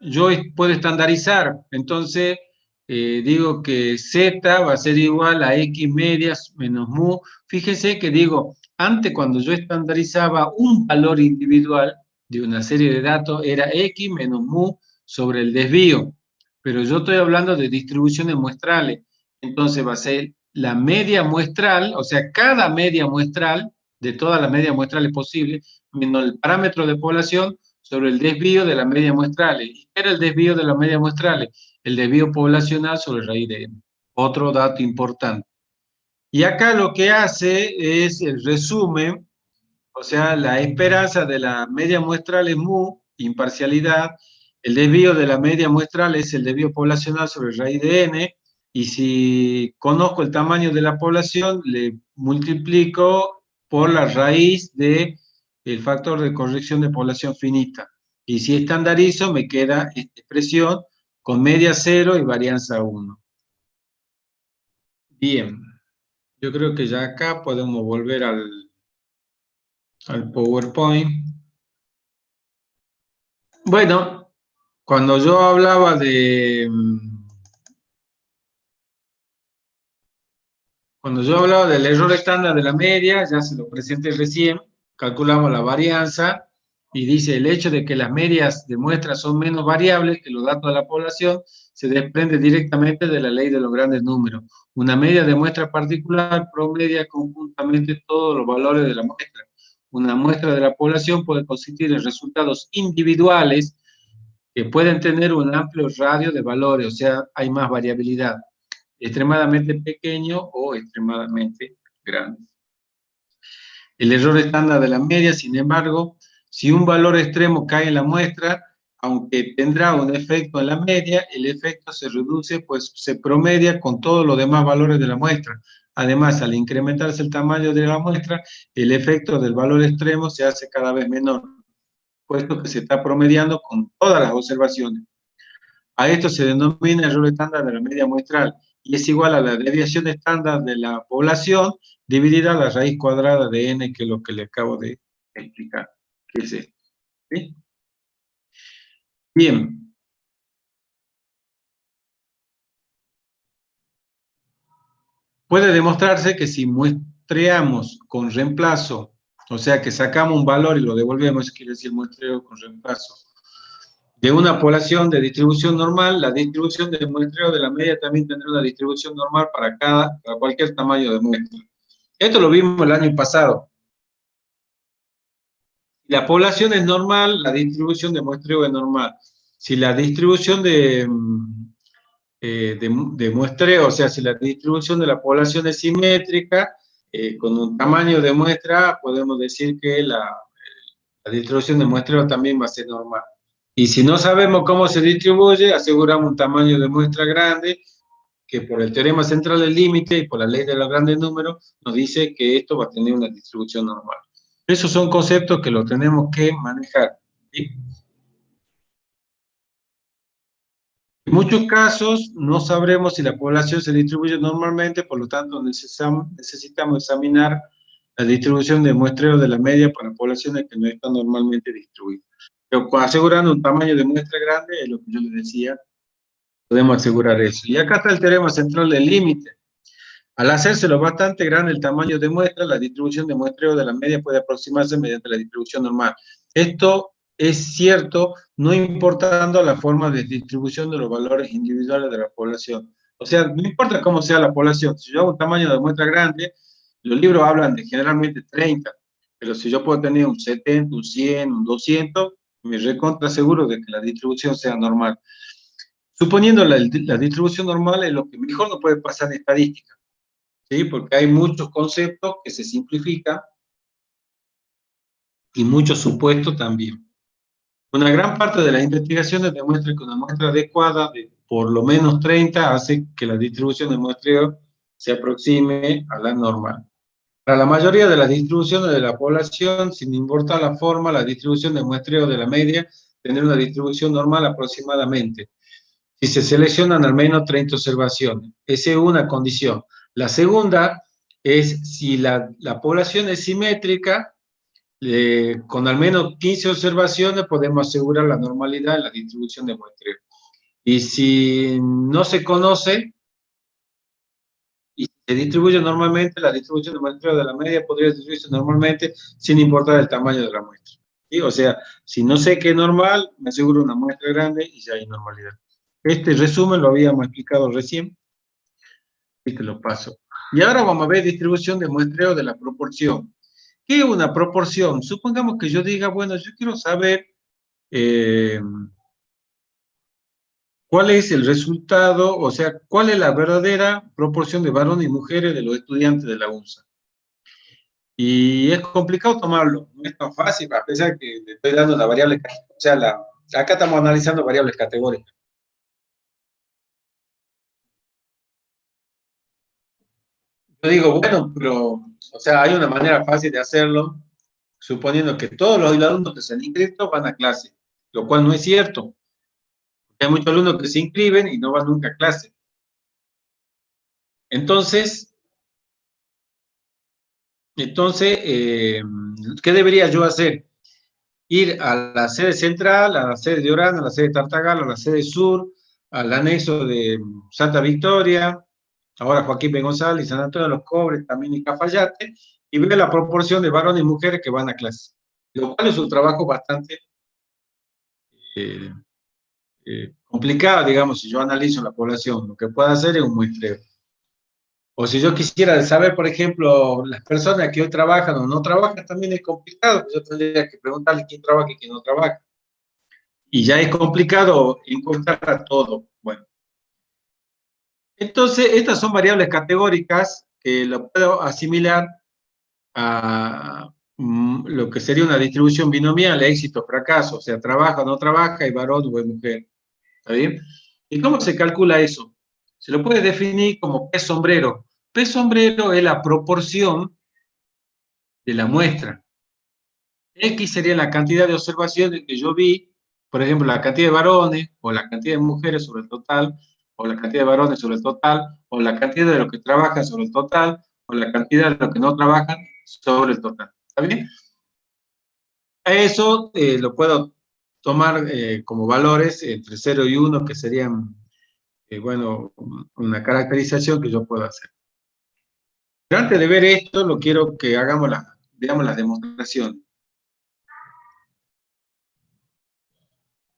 yo puedo estandarizar. Entonces, digo que z va a ser igual a x medias menos mu. Fíjese que digo, antes cuando yo estandarizaba un valor individual de una serie de datos, era x menos mu sobre el desvío. Pero yo estoy hablando de distribuciones muestrales. Entonces va a ser la media muestral, o sea, cada media muestral, de todas las medias muestrales posibles, menos el parámetro de población, sobre el desvío de las medias muestrales. ¿Y qué era el desvío de las medias muestrales? El desvío poblacional sobre raíz de n. Otro dato importante. Y acá lo que hace es el resumen, o sea, la esperanza de la media muestral es mu, imparcialidad, el desvío de la media muestral es el desvío poblacional sobre raíz de n, y si conozco el tamaño de la población, le multiplico por la raíz de el factor de corrección de población finita. Y si estandarizo, me queda esta expresión con media 0 y varianza 1. Bien, yo creo que ya acá podemos volver al PowerPoint. Bueno, cuando yo hablaba del error estándar de la media, ya se lo presenté recién, calculamos la varianza, y dice, el hecho de que las medias de muestras son menos variables que los datos de la población, se desprende directamente de la ley de los grandes números. Una media de muestra particular promedia conjuntamente todos los valores de la muestra. Una muestra de la población puede consistir en resultados individuales que pueden tener un amplio radio de valores, o sea, hay más variabilidad, extremadamente pequeño o extremadamente grande. El error estándar de la media, sin embargo, si un valor extremo cae en la muestra, aunque tendrá un efecto en la media, el efecto se reduce, pues se promedia con todos los demás valores de la muestra. Además, al incrementarse el tamaño de la muestra, el efecto del valor extremo se hace cada vez menor, puesto que se está promediando con todas las observaciones. A esto se denomina error estándar de la media muestral, y es igual a la desviación estándar de la población dividida a la raíz cuadrada de n, que es lo que le acabo de explicar. ¿Qué es esto? ¿Sí? Bien. Puede demostrarse que si muestreamos con reemplazo, o sea que sacamos un valor y lo devolvemos, quiere decir muestreo con reemplazo, de una población de distribución normal, la distribución de muestreo de la media también tendrá una distribución normal para cualquier tamaño de muestra. Esto lo vimos el año pasado. Si la población es normal, la distribución de muestreo es normal. Si la distribución de muestreo, o sea, si la distribución de la población es simétrica, con un tamaño de muestra, podemos decir que la distribución de muestreo también va a ser normal. Y si no sabemos cómo se distribuye, aseguramos un tamaño de muestra grande, que por el teorema central del límite y por la ley de los grandes números nos dice que esto va a tener una distribución normal. Esos son conceptos que los tenemos que manejar, ¿sí? En muchos casos no sabremos si la población se distribuye normalmente, por lo tanto necesitamos examinar la distribución de muestreo de la media para poblaciones que no están normalmente distribuidas. Pero asegurando un tamaño de muestra grande, es lo que yo les decía, podemos asegurar eso. Y acá está el teorema central del límite. Al hacérselo bastante grande el tamaño de muestra, la distribución de muestreo de la media puede aproximarse mediante la distribución normal. Esto es cierto, no importando la forma de distribución de los valores individuales de la población. O sea, no importa cómo sea la población, si yo hago un tamaño de muestra grande, los libros hablan de generalmente 30, pero si yo puedo tener un 70, un 100, un 200, me recontra seguro de que la distribución sea normal. Suponiendo la distribución normal es lo que mejor nos puede pasar en estadística, ¿sí? Porque hay muchos conceptos que se simplifican y muchos supuestos también. Una gran parte de las investigaciones demuestra que una muestra adecuada de por lo menos 30 hace que la distribución de muestreo se aproxime a la normal. Para la mayoría de las distribuciones de la población, sin importar la forma, la distribución de muestreo de la media tendrá una distribución normal aproximadamente, si se seleccionan al menos 30 observaciones. Esa es una condición. La segunda es si la población es simétrica, con al menos 15 observaciones podemos asegurar la normalidad en la distribución de muestreo. Y si no se conoce y se distribuye normalmente, la distribución de muestreo de la media podría distribuirse normalmente sin importar el tamaño de la muestra, ¿sí? O sea, si no sé qué es normal, me aseguro una muestra grande y ya hay normalidad. Este resumen lo habíamos explicado recién, y te lo paso. Y ahora vamos a ver distribución de muestreo de la proporción. ¿Qué es una proporción? Supongamos que yo diga, bueno, yo quiero saber cuál es el resultado, o sea, cuál es la verdadera proporción de varones y mujeres de los estudiantes de la UNSA. Y es complicado tomarlo, no es tan fácil, a pesar que le estoy dando la variable, o sea, acá estamos analizando variables categóricas. Yo digo, bueno, pero, o sea, hay una manera fácil de hacerlo, suponiendo que todos los alumnos que se han inscrito van a clase, lo cual no es cierto. Hay muchos alumnos que se inscriben y no van nunca a clase. Entonces, ¿qué debería yo hacer? Ir a la sede central, a la sede de Orán, a la sede de Tartagal, a la sede sur, al anexo de Santa Victoria, ahora Joaquín B. González, San Antonio de los Cobres, también y Cafayate, y ver la proporción de varones y mujeres que van a clase. Lo cual es un trabajo bastante complicado, digamos, si yo analizo la población. Lo que puedo hacer es un muestreo. O si yo quisiera saber, por ejemplo, las personas que hoy trabajan o no trabajan, también es complicado. Yo tendría que preguntarle quién trabaja y quién no trabaja. Y ya es complicado encontrar a todo. Bueno. Entonces, estas son variables categóricas que lo puedo asimilar a lo que sería una distribución binomial, éxito, fracaso, o sea, trabaja o no trabaja, y varón o es mujer. ¿Está bien? ¿Y cómo se calcula eso? Se lo puede definir como P sombrero. P sombrero es la proporción de la muestra. X sería la cantidad de observaciones que yo vi, por ejemplo, la cantidad de varones, o la cantidad de mujeres sobre el total, o la cantidad de varones sobre el total, o la cantidad de los que trabajan sobre el total, o la cantidad de los que no trabajan sobre el total. ¿Está bien? A eso lo puedo tomar como valores entre 0 y 1, que serían, bueno, una caracterización que yo puedo hacer. Pero antes de ver esto, lo quiero que hagamos veamos las demostraciones.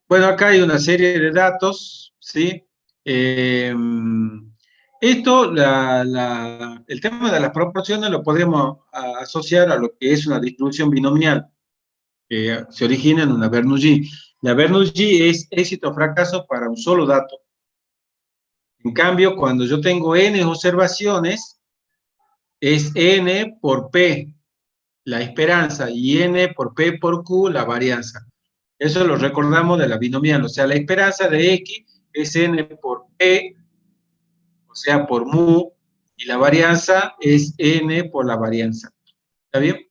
Bueno, acá hay una serie de datos, ¿sí? El tema de las proporciones lo podemos asociar a lo que es una distribución binomial, que se origina en una Bernoulli. La Bernoulli es éxito o fracaso para un solo dato. En cambio, cuando yo tengo n observaciones, es n por p, la esperanza, y n por p por q, la varianza. Eso lo recordamos de la binomial, o sea, la esperanza de x es n por p, o sea, por mu, y la varianza es n por la varianza. ¿Está bien?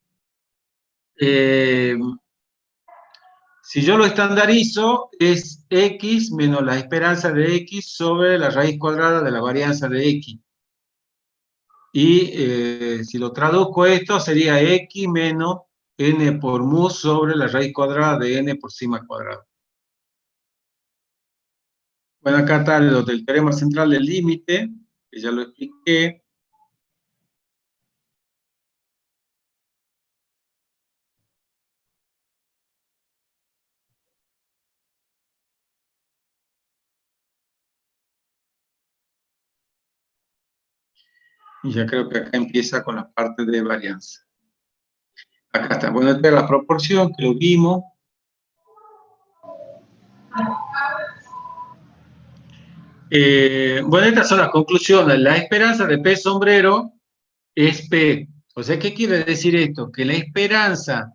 Si yo lo estandarizo, es x menos la esperanza de x sobre la raíz cuadrada de la varianza de x. Y si lo traduzco esto, sería x menos n por mu sobre la raíz cuadrada de n por sigma cuadrado. Bueno, acá está lo del teorema central del límite, que ya lo expliqué. Y ya creo que acá empieza con la parte de varianza. Acá está. Bueno, esta es la proporción que lo vimos. Bueno, estas son las conclusiones. La esperanza de P sombrero es P. O sea, ¿qué quiere decir esto? Que la esperanza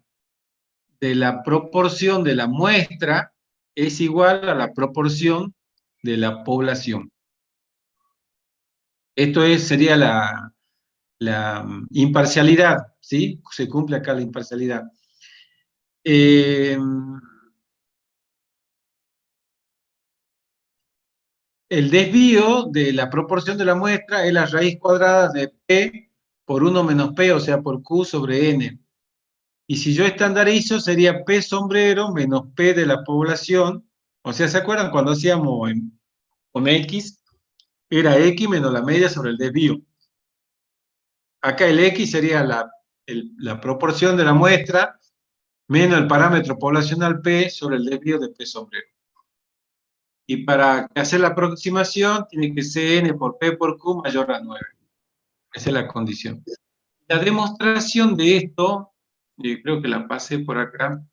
de la proporción de la muestra es igual a la proporción de la población. Esto sería la imparcialidad, ¿sí? Se cumple acá la imparcialidad. El desvío de la proporción de la muestra es la raíz cuadrada de P por 1 menos P, o sea, por Q sobre N. Y si yo estandarizo, sería P sombrero menos P de la población. O sea, ¿se acuerdan cuando hacíamos con X? Era X menos la media sobre el desvío. Acá el X sería la proporción de la muestra menos el parámetro poblacional P sobre el desvío de P sombrero. Y para hacer la aproximación, tiene que ser N por P por Q mayor a 9. Esa es la condición. La demostración de esto, creo que la pasé por acá.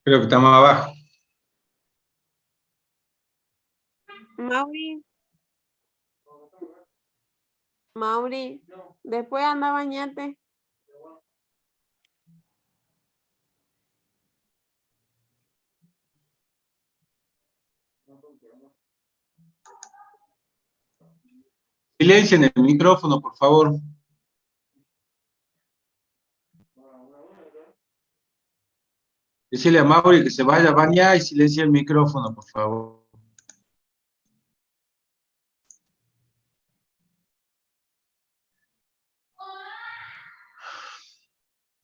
Creo que está más abajo. Mauri, después anda a bañarte. Silencio en el micrófono, por favor. Decirle a Mauri que se vaya a bañar y silencia el micrófono, por favor.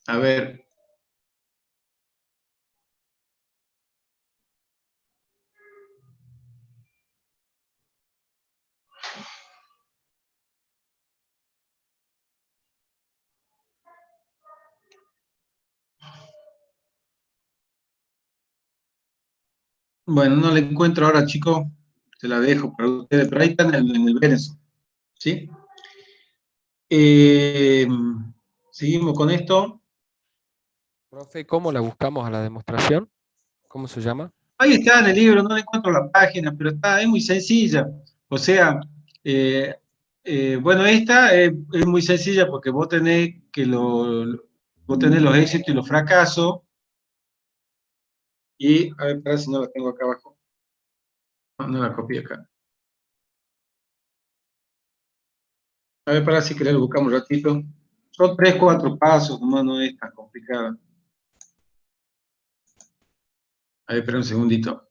A ver. Bueno, no la encuentro ahora, chicos. Se la dejo para ustedes, pero ahí está en el verso. ¿Sí? Seguimos con esto. Profe, ¿cómo la buscamos a la demostración? ¿Cómo se llama? Ahí está en el libro, no le encuentro la página, pero es muy sencilla. O sea, bueno, esta es muy sencilla porque vos tenés vos tenés los éxitos y los fracasos. Y, a ver, para si no la tengo acá abajo. No la copié acá. A ver, para si querés lo buscamos un ratito. Son 3, 4 pasos, no es tan complicado. A ver, espera un segundito.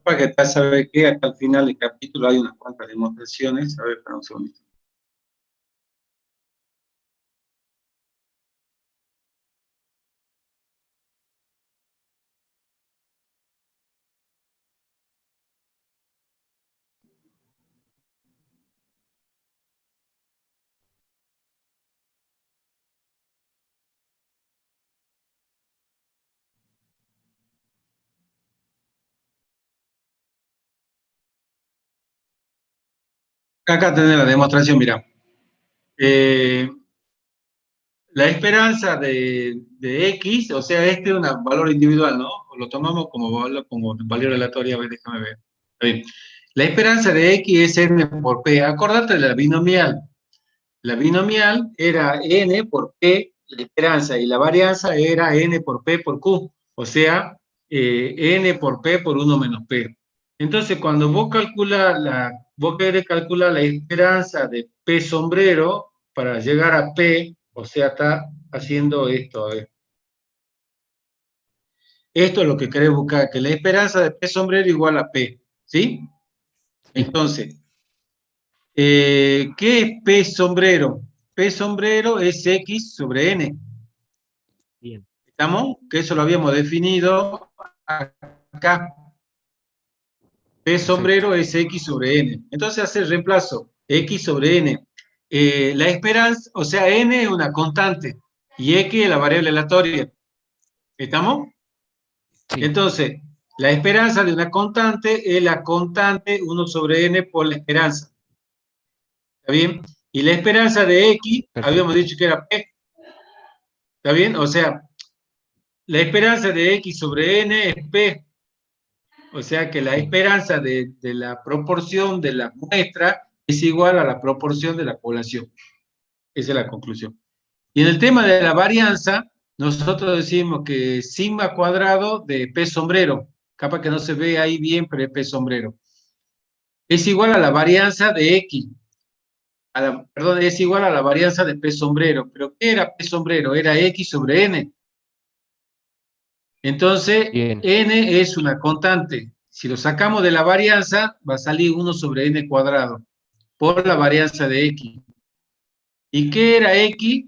Para que tal sabe que hasta el final del capítulo hay unas cuantas demostraciones. A ver, para un segundito. Acá tenés la demostración, mira. La esperanza de X, o sea, este es un valor individual, ¿no? Lo tomamos como valor aleatorio, a ver, déjame ver. A ver. La esperanza de X es N por P. Acordate de la binomial. La binomial era N por P, la esperanza, y la varianza era N por P por Q. O sea, N por P por 1 menos P. Entonces, cuando vos querés calcular la esperanza de P sombrero para llegar a P, o sea, está haciendo esto, a ver. Esto es lo que querés buscar, que la esperanza de P sombrero igual a P, ¿sí? Entonces, ¿qué es P sombrero? P sombrero es X sobre N. Bien. ¿Estamos? Que eso lo habíamos definido acá. P sombrero es X sobre N. Entonces hace el reemplazo, X sobre N. La esperanza, o sea, N es una constante y X es la variable aleatoria. ¿Estamos? Sí. Entonces, la esperanza de una constante es la constante 1 sobre N por la esperanza. ¿Está bien? Y la esperanza de X, Perfecto. habíamos dicho que era P. ¿Está bien? O sea, la esperanza de X sobre N es P. O sea que la esperanza de la proporción de la muestra es igual a la proporción de la población. Esa es la conclusión. Y en el tema de la varianza, nosotros decimos que sigma cuadrado de P sombrero, capaz que no se ve ahí bien, pero es P sombrero, es igual a la varianza de X. Perdón, es igual a la varianza de P sombrero. ¿Pero qué era P sombrero? Era X sobre N. Entonces, Bien. N es una constante. Si lo sacamos de la varianza, va a salir 1 sobre N cuadrado por la varianza de X. ¿Y qué era X?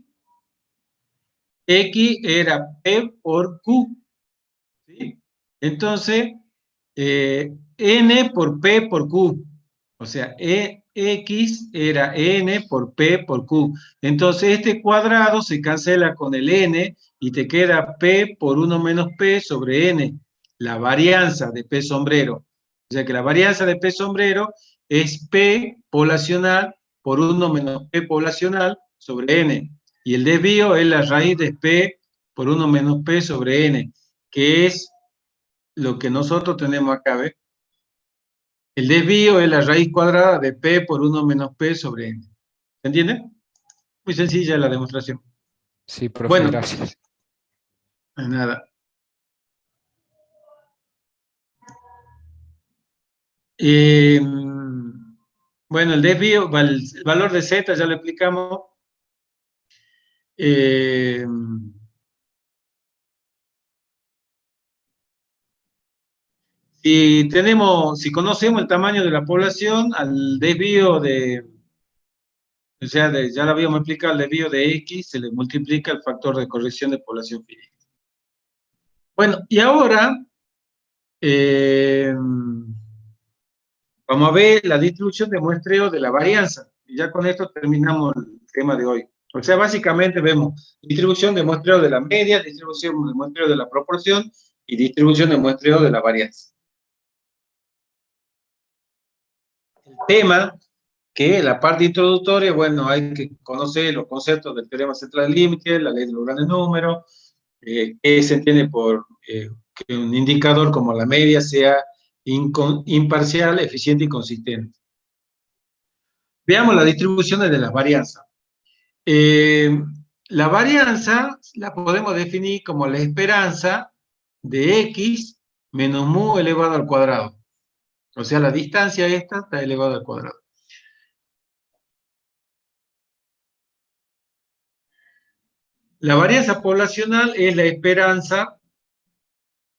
X era P por Q. ¿Sí? Entonces, N por P por Q. O sea, X era N por P por Q. Entonces, este cuadrado se cancela con el N y te queda P por 1 menos P sobre N, la varianza de P sombrero. O sea que la varianza de P sombrero es P poblacional por 1 menos P poblacional sobre N. Y el desvío es la raíz de P por 1 menos P sobre N, que es lo que nosotros tenemos acá, ¿ves? El desvío es la raíz cuadrada de P por 1 menos P sobre N. ¿Se entiende? Muy sencilla la demostración. Sí, profe, Bueno, gracias. nada. Bueno, el desvío, el valor de Z ya lo explicamos. Si conocemos el tamaño de la población, al desvío o sea, ya lo habíamos explicado, el desvío de X se le multiplica el factor de corrección de población finita. Bueno, y ahora vamos a ver la distribución de muestreo de la varianza. Y ya con esto terminamos el tema de hoy. O sea, básicamente vemos distribución de muestreo de la media, distribución de muestreo de la proporción y distribución de muestreo de la varianza. El tema, que la parte introductoria, bueno, hay que conocer los conceptos del teorema central del límite, la ley de los grandes números, que se entiende por que un indicador como la media sea imparcial, eficiente y consistente. Veamos las distribuciones de las varianzas. La varianza la podemos definir como la esperanza de X menos mu elevado al cuadrado. O sea, la distancia esta está elevada al cuadrado. La varianza poblacional es la esperanza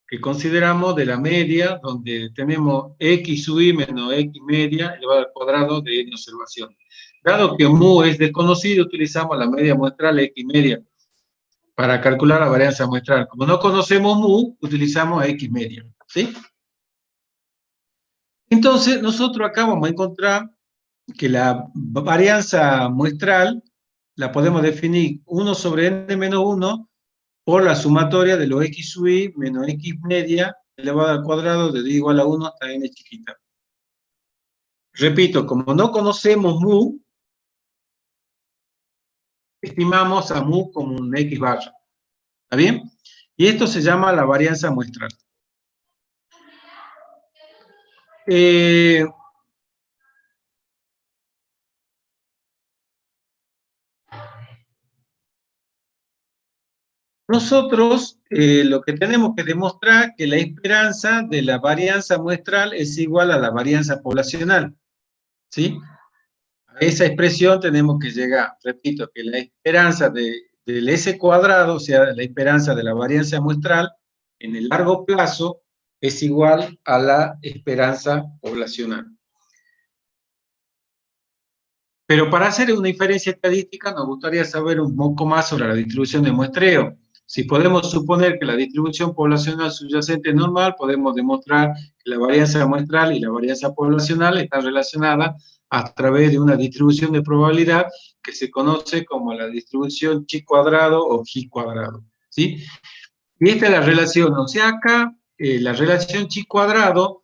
que consideramos de la media, donde tenemos x sub i menos x media elevado al cuadrado de n observación. Dado que mu es desconocido, utilizamos la media muestral x media para calcular la varianza muestral. Como no conocemos mu, utilizamos x media, ¿sí? Entonces, nosotros acá vamos a encontrar que la varianza muestral la podemos definir 1 sobre n menos 1 por la sumatoria de los x sub i menos x media elevado al cuadrado de d igual a 1 hasta n chiquita. Repito, como no conocemos mu, estimamos a mu como un x barra. ¿Está bien? Y esto se llama la varianza muestral. Nosotros lo que tenemos que demostrar es que la esperanza de la varianza muestral es igual a la varianza poblacional, ¿sí? A esa expresión tenemos que llegar. Repito, que la esperanza del S cuadrado, o sea, la esperanza de la varianza muestral, en el largo plazo, es igual a la esperanza poblacional. Pero para hacer una inferencia estadística nos gustaría saber un poco más sobre la distribución de muestreo. Si podemos suponer que la distribución poblacional subyacente es normal, podemos demostrar que la varianza muestral y la varianza poblacional están relacionadas a través de una distribución de probabilidad que se conoce como la distribución chi cuadrado o gi cuadrado, ¿sí? Y esta es la relación, o sea, acá la relación chi cuadrado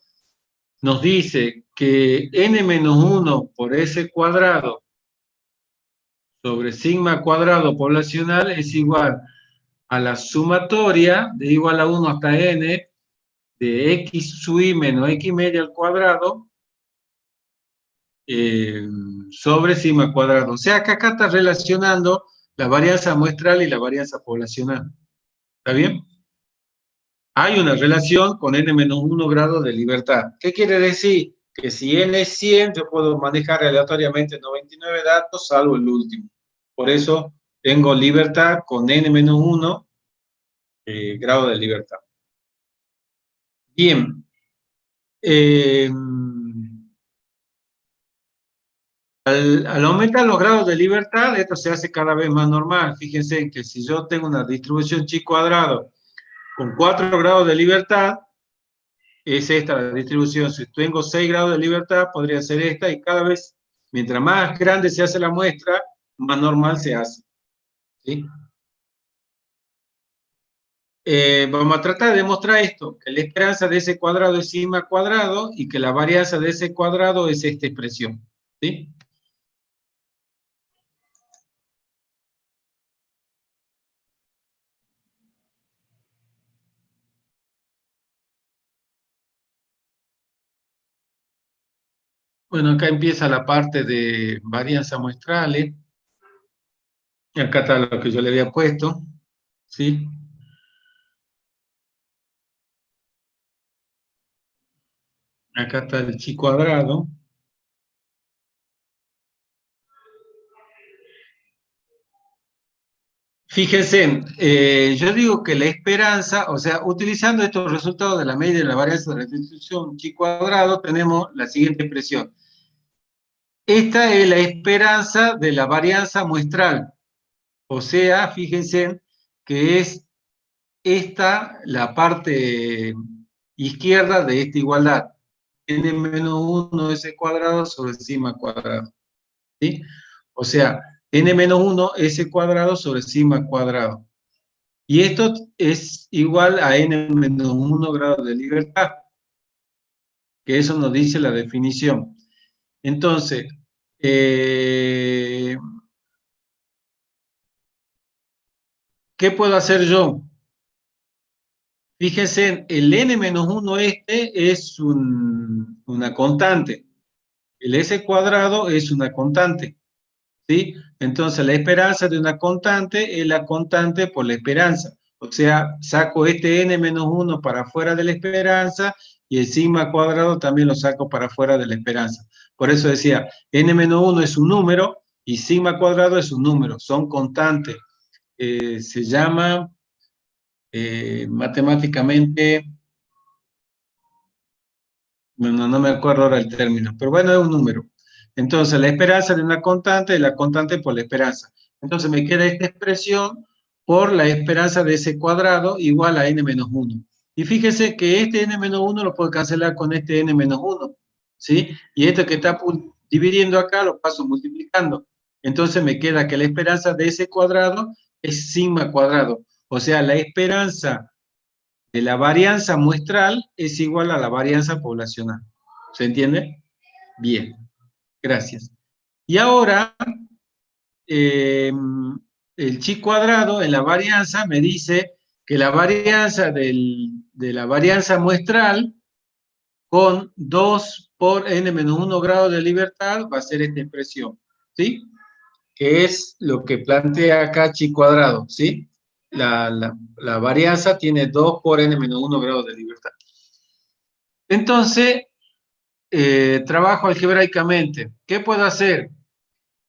nos dice que n menos 1 por s cuadrado sobre sigma cuadrado poblacional es igual a la sumatoria de igual a 1 hasta n de x sub i menos x media al cuadrado sobre sigma cuadrado. O sea que acá está relacionando la varianza muestral y la varianza poblacional. ¿Está bien? Hay una relación con n menos 1 grado de libertad. ¿Qué quiere decir? Que si n es 100, yo puedo manejar aleatoriamente 99 datos, salvo el último. Por eso tengo libertad con n menos 1 grado de libertad. Bien. Al aumentar los grados de libertad, esto se hace cada vez más normal. Fíjense que si yo tengo una distribución chi cuadrado con 4 grados de libertad, es esta la distribución. Si tengo 6 grados de libertad, podría ser esta, y cada vez, mientras más grande se hace la muestra, más normal se hace, ¿sí? Vamos a tratar de demostrar esto, que la esperanza de ese cuadrado es sigma cuadrado y que la varianza de ese cuadrado es esta expresión, ¿sí? Bueno, acá empieza la parte de varianza muestrales. Y acá está lo que yo le había puesto, ¿sí? Acá está el chi cuadrado. Fíjense, yo digo que la esperanza, o sea, utilizando estos resultados de la media y la varianza de la distribución chi cuadrado, tenemos la siguiente expresión. Esta es la esperanza de la varianza muestral. O sea, fíjense que es esta la parte izquierda de esta igualdad. N menos 1 s cuadrado sobre sigma cuadrado, ¿sí? O sea, n menos 1 s cuadrado sobre sigma cuadrado. Y esto es igual a n menos 1 grado de libertad, que eso nos dice la definición. Entonces, ¿qué puedo hacer yo? Fíjense, el n menos 1 este es una constante. El s cuadrado es una constante, ¿sí? Entonces, la esperanza de una constante es la constante por la esperanza. O sea, saco este n menos 1 para afuera de la esperanza y el sigma cuadrado también lo saco para afuera de la esperanza. Por eso decía, n menos 1 es un número y sigma cuadrado es un número, son constantes. se llama matemáticamente, bueno, no me acuerdo ahora el término, pero bueno, es un número. Entonces, la esperanza de una constante y la constante por la esperanza. Entonces, me queda esta expresión por la esperanza de ese cuadrado igual a n-1. Y fíjese que este n-1 lo puedo cancelar con este n-1, ¿sí? Y esto que está dividiendo acá lo paso multiplicando. Entonces, me queda que la esperanza de ese cuadrado es sigma cuadrado. O sea, la esperanza de la varianza muestral es igual a la varianza poblacional. ¿Se entiende? Bien, gracias. Y ahora, el chi cuadrado en la varianza me dice que la varianza de la varianza muestral con 2 por n-1 grados de libertad va a ser esta expresión, ¿sí? Que es lo que plantea acá chi cuadrado, ¿sí? La varianza tiene 2 por n-1 grados de libertad. Entonces, trabajo algebraicamente. ¿Qué puedo hacer?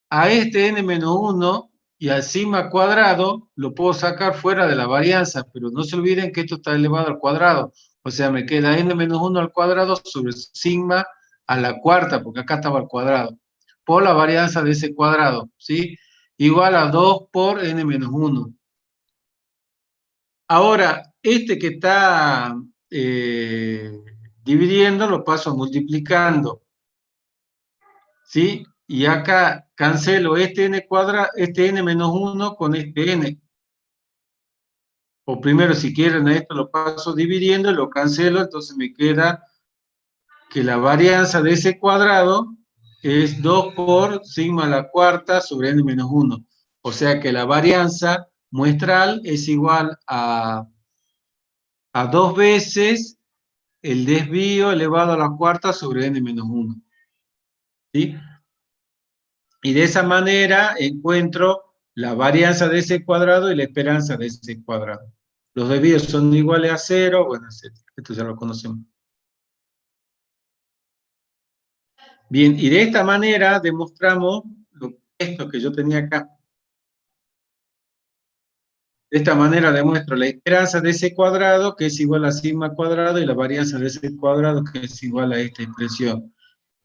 A este n-1 y al sigma cuadrado lo puedo sacar fuera de la varianza, pero no se olviden que esto está elevado al cuadrado. O sea, me queda n-1 al cuadrado sobre sigma a la cuarta, porque acá estaba al cuadrado, por la varianza de ese cuadrado, ¿sí? Igual a 2 por n-1. Ahora, este que está dividiendo lo paso multiplicando, ¿sí? Y acá cancelo este n cuadrado, este n-1 con este n. O primero, si quieren, a esto lo paso dividiendo, lo cancelo, entonces me queda que la varianza de ese cuadrado es 2 por sigma a la cuarta sobre n-1. O sea que la varianza muestral es igual a 2 veces el desvío elevado a la cuarta sobre n-1. ¿Sí? Y de esa manera encuentro la varianza de ese cuadrado y la esperanza de ese cuadrado. Los desvíos son iguales a 0, bueno, etc. Esto ya lo conocemos. Bien, y de esta manera demostramos esto que yo tenía acá. De esta manera demuestro la esperanza de ese cuadrado, que es igual a sigma cuadrado, y la varianza de ese cuadrado, que es igual a esta expresión.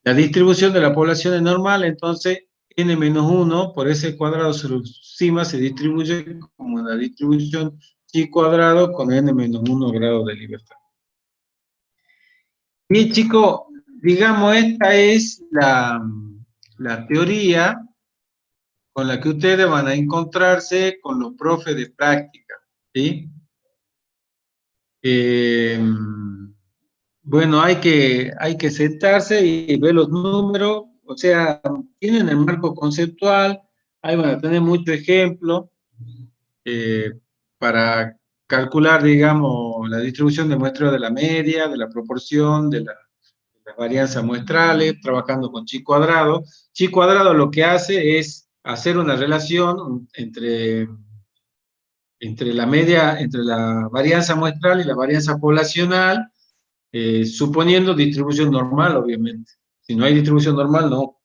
La distribución de la población es normal, entonces n-1 por ese cuadrado sobre sigma se distribuye como la distribución chi cuadrado con n-1 grado de libertad. Bien, chicos, digamos, esta es la teoría con la que ustedes van a encontrarse con los profes de práctica, ¿sí? Bueno, hay que sentarse y ver los números, o sea, tienen el marco conceptual, ahí van a tener muchos ejemplos para calcular, digamos, la distribución de muestreo de la media, de la proporción, de las varianzas muestrales, trabajando con chi cuadrado. Chi cuadrado lo que hace es hacer una relación entre la media, entre la varianza muestral y la varianza poblacional, suponiendo distribución normal, obviamente. Si no hay distribución normal, no.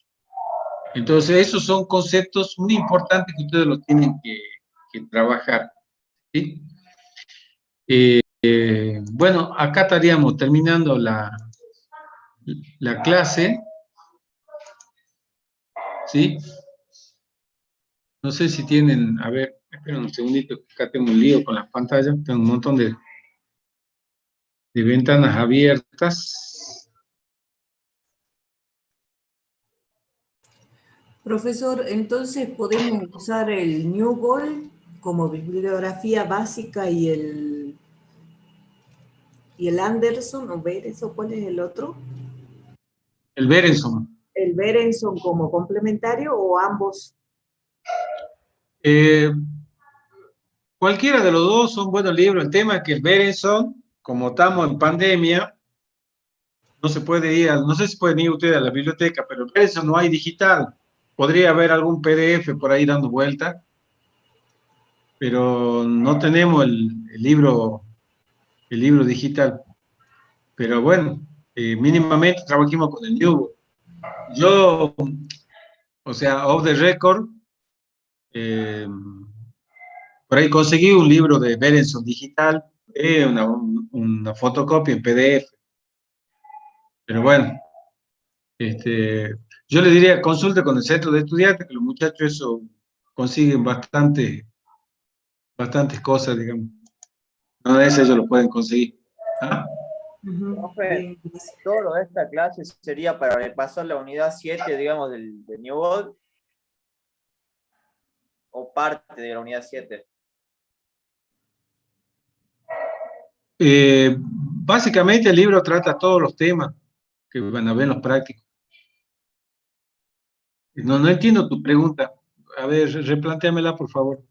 Entonces, esos son conceptos muy importantes que ustedes los tienen que trabajar, ¿sí? Bueno, acá estaríamos terminando la clase, ¿sí? No sé si tienen, a ver, esperen un segundito, acá tengo un lío con las pantallas, tengo un montón de ventanas abiertas. Profesor, entonces podemos usar el Newgold como bibliografía básica y el Anderson o Berenson, ¿cuál es el otro? El Berenson. ¿El Berenson como complementario o ambos? Cualquiera de los dos son buenos libros. El tema es que el Berenson, como estamos en pandemia, no se puede ir, no sé si pueden ir ustedes a la biblioteca, pero el Berenson no hay digital. Podría haber algún PDF por ahí dando vuelta, pero no tenemos el libro digital. Pero bueno, mínimamente trabajemos con el Newgold. Yo, o sea, off the record, Por ahí conseguí un libro de Berenson digital, una fotocopia en PDF. Pero bueno, yo le diría, consulte con el centro de estudiantes, que los muchachos eso consiguen bastantes cosas, digamos. No de eso ellos lo pueden conseguir. ¿Ah? Profe, Bien, gracias. toda esta clase sería para repasar la unidad 7, digamos, de New World, o parte de la unidad 7. Básicamente el libro trata todos los temas que van a ver en los prácticos. No entiendo tu pregunta. A ver, replantéamela, por favor.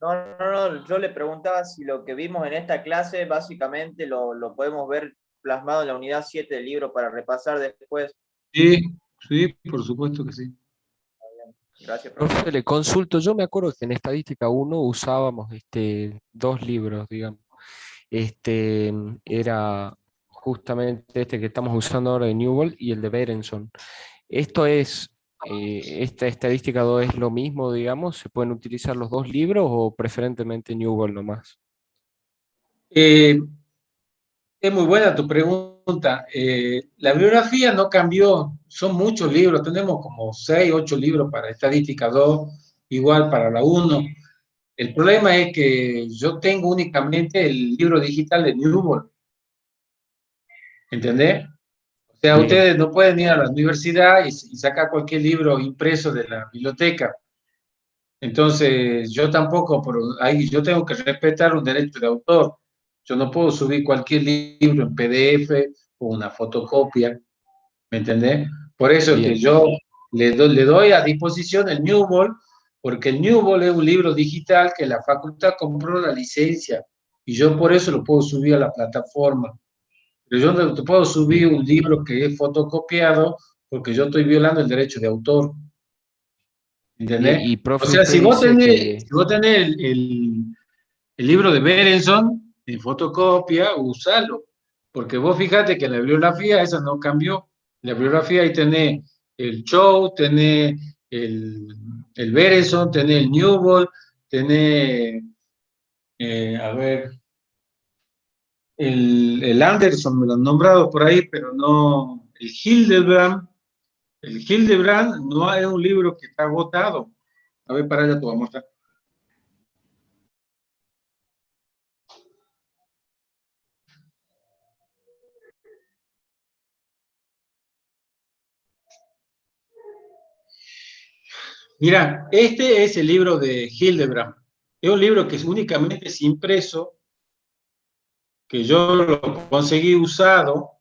No, yo le preguntaba si lo que vimos en esta clase básicamente lo podemos ver plasmado en la unidad 7 del libro para repasar después. Sí, sí, por supuesto que sí. Gracias, profe. Profe, le consulto, yo me acuerdo que en Estadística 1 usábamos dos libros, digamos. Era justamente este que estamos usando ahora de Newbold y el de Berenson. Esto es, esta Estadística 2 es lo mismo, digamos, ¿se pueden utilizar los dos libros o preferentemente Newbold nomás? Es muy buena tu pregunta. La bibliografía no cambió, son muchos libros, tenemos como 6, 8 libros para Estadística 2, igual para la 1. El problema es que yo tengo únicamente el libro digital de Newbold, ¿entendés? O sea, Bien. ustedes no pueden ir a la universidad y sacar cualquier libro impreso de la biblioteca. Entonces, yo tampoco, ahí yo tengo que respetar un derecho de autor. Yo no puedo subir cualquier libro en PDF o una fotocopia, ¿me entendés? Por eso es que Bien. yo le doy a disposición el Newbold, porque el Newbold es un libro digital que la facultad compró la licencia, y yo por eso lo puedo subir a la plataforma. Pero yo no te puedo subir un libro que es fotocopiado, porque yo estoy violando el derecho de autor. ¿Entendés? Y O profe, sea, usted si vos dice tenés, que... si vos tenés el libro de Berenson en fotocopia, usalo. Porque vos fíjate que en la bibliografía esa no cambió. En la bibliografía ahí tenés el Chow, tenés el Berenson, tenés el Newbold, tenés, a ver, el Anderson, me lo han nombrado por ahí, pero no, el Hildebrand. El Hildebrand no es un libro que está agotado. A ver, para allá te voy a mostrar. Mira, este es el libro de Hildebrand. Es un libro que únicamente es impreso, que yo lo conseguí usado,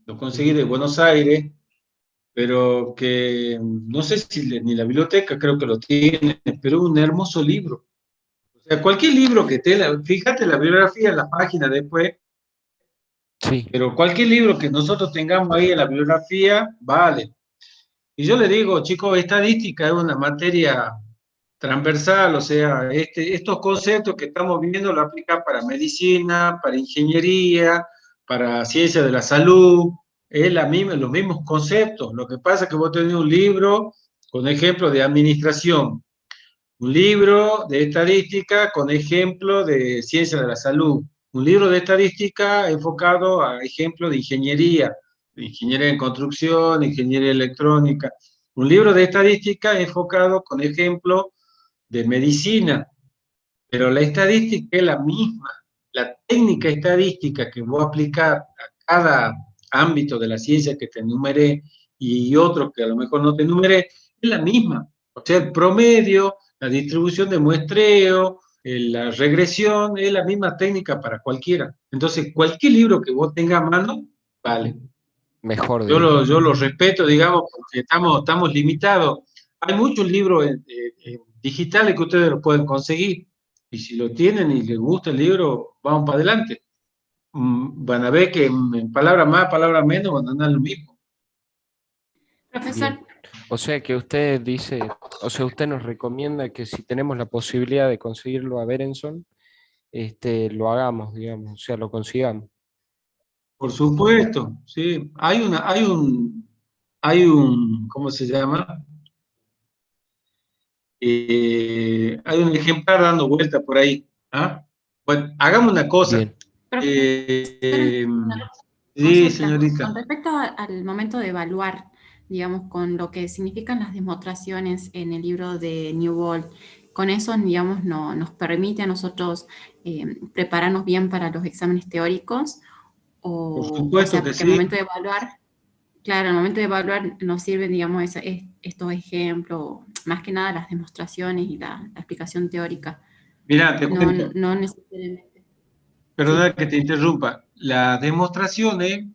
lo conseguí de Buenos Aires, pero que no sé si ni la biblioteca creo que lo tiene, pero es un hermoso libro. O sea, cualquier libro que tenga, fíjate la bibliografía en la página después, Sí, pero cualquier libro que nosotros tengamos ahí en la bibliografía, vale. Y yo le digo, chicos, estadística es una materia transversal, o sea, estos conceptos que estamos viendo lo aplican para medicina, para ingeniería, para ciencia de la salud, es los mismos conceptos. Lo que pasa es que vos tenés un libro con ejemplos de administración, un libro de estadística con ejemplo de ciencia de la salud, un libro de estadística enfocado a ejemplos de ingeniería en construcción, ingeniería electrónica, un libro de estadística enfocado con ejemplo de medicina, pero la estadística es la misma, la técnica estadística que vos aplicás a cada ámbito de la ciencia que te enumeré y otros que a lo mejor no te enumeré, es la misma. O sea, el promedio, la distribución de muestreo, la regresión, es la misma técnica para cualquiera. Entonces, cualquier libro que vos tengas a mano, vale. mejor, Yo digamos. lo respeto, digamos, porque estamos limitados. Hay muchos libros digitales que ustedes lo pueden conseguir. Y si lo tienen y les gusta el libro, vamos para adelante. Van a ver que en palabras más, palabras menos, van a andar lo mismo. Profesor, Bien. O sea que usted dice, o sea, usted nos recomienda que si tenemos la posibilidad de conseguirlo a Berenson, lo hagamos, digamos, o sea, lo consigamos. Por supuesto, sí. Hay un, ¿cómo se llama? Hay un ejemplar dando vuelta por ahí. ¿Ah? Bueno, hagamos una cosa. Bien. Sí, Consulta. señorita. Con respecto al momento de evaluar, digamos, con lo que significan las demostraciones en el libro de Newbold, con eso, digamos, nos permite a nosotros prepararnos bien para los exámenes teóricos, Por o supuesto sea, que porque sí. al momento de evaluar, claro, al momento de evaluar nos sirven, digamos, estos ejemplos, más que nada las demostraciones y la explicación teórica. Mira, te No, cuento. no necesariamente. Perdona Sí. que te interrumpa. Las demostraciones,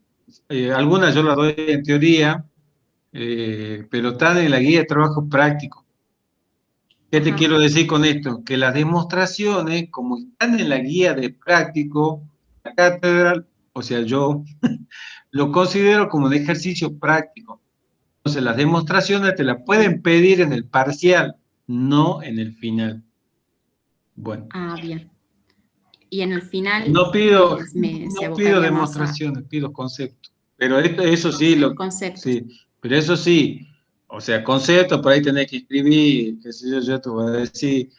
algunas yo las doy en teoría, pero están en la guía de trabajo práctico. ¿Qué te Ajá. quiero decir con esto? Que las demostraciones, como están en la guía de práctico, la cátedra, o sea, yo lo considero como un ejercicio práctico. Entonces, las demostraciones te las pueden pedir en el parcial, no en el final. Bueno. Ah, bien. Y en el final No pido, se no pido abocaría más a demostraciones, pido conceptos. Pero eso sí, conceptos. sí, pero eso sí, o sea, conceptos, por ahí tenés que escribir, qué sé yo te voy a decir,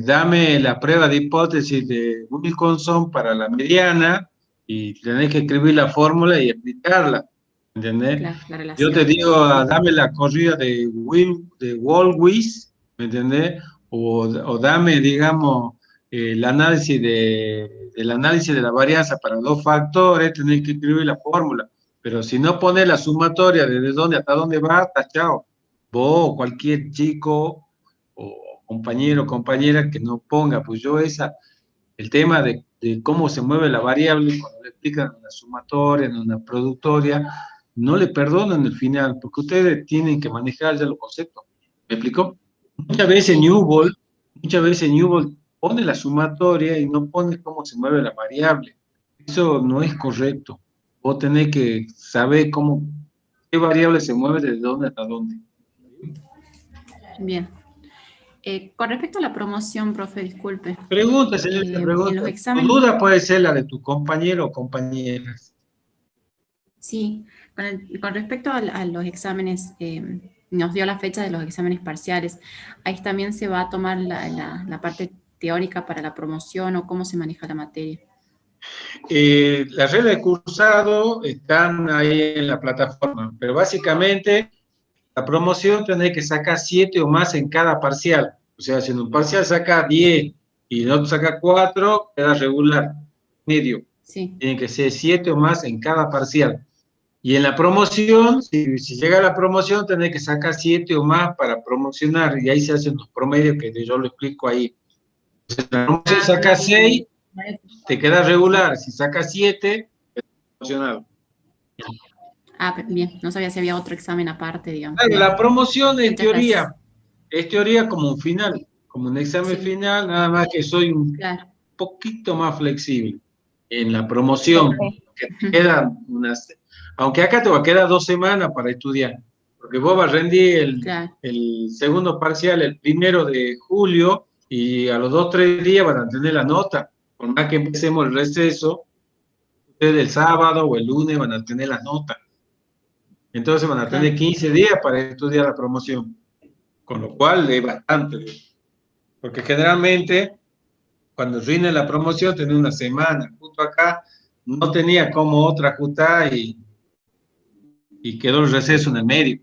dame la prueba de hipótesis de Wilkinson para la mediana y tenés que escribir la fórmula y explicarla, ¿entendés? Claro, la Yo te relación. digo, dame la corrida de Wolwitz, ¿me entendés? O dame, digamos, el análisis del análisis de la varianza para dos factores, tenés que escribir la fórmula. Pero si no pones la sumatoria desde dónde hasta dónde va, está chao. Vos, cualquier chico o compañero o compañera que no ponga, pues yo el tema de cómo se mueve la variable, cuando le explican en una sumatoria, en una productoria, no le perdonan el final, porque ustedes tienen que manejar ya los conceptos. ¿Me explicó? Muchas veces Sí. Newbold pone la sumatoria y no pone cómo se mueve la variable. Eso no es correcto. Vos tenés que saber qué variable se mueve desde dónde hasta dónde. Bien. Con respecto a la promoción, profe, disculpe. Pregunta, señorita, En pregunta. los Tu exámenes, duda puede ser la de tu compañero o compañeras. sí, con respecto a los exámenes, nos dio la fecha de los exámenes parciales. Ahí también se va a tomar la parte teórica para la promoción, o cómo se maneja la materia. Las reglas de cursado están ahí en la plataforma, pero básicamente la promoción tenés que sacar 7 o más en cada parcial. O sea, si en un parcial saca 10 y en otro saca 4, queda regular, medio. Sí. Tiene que ser 7 o más en cada parcial. Y en la promoción, si llega a la promoción, tenés que sacar 7 o más para promocionar, y ahí se hacen los promedios que yo lo explico ahí. Si la promoción saca 6, te queda regular. Si saca 7, queda promocionado. Ah, bien, no sabía si había otro examen aparte, digamos. Claro, Bien. la promoción Muchas gracias. es teoría como un final, como un examen Sí. final, nada más que soy un Claro. poquito más flexible en la promoción, que te quedan aunque acá te va a quedar 2 semanas para estudiar, porque vos vas a rendir Claro. el segundo parcial el 1 de julio y a los 2 o 3 días van a tener la nota, por más que empecemos el receso, ustedes el sábado o el lunes van a tener la nota. Entonces van a tener Claro. 15 días para estudiar la promoción, con lo cual es bastante, porque generalmente cuando rinde la promoción tenía una semana, justo acá no tenía como otra ajustar y quedó el receso en el medio,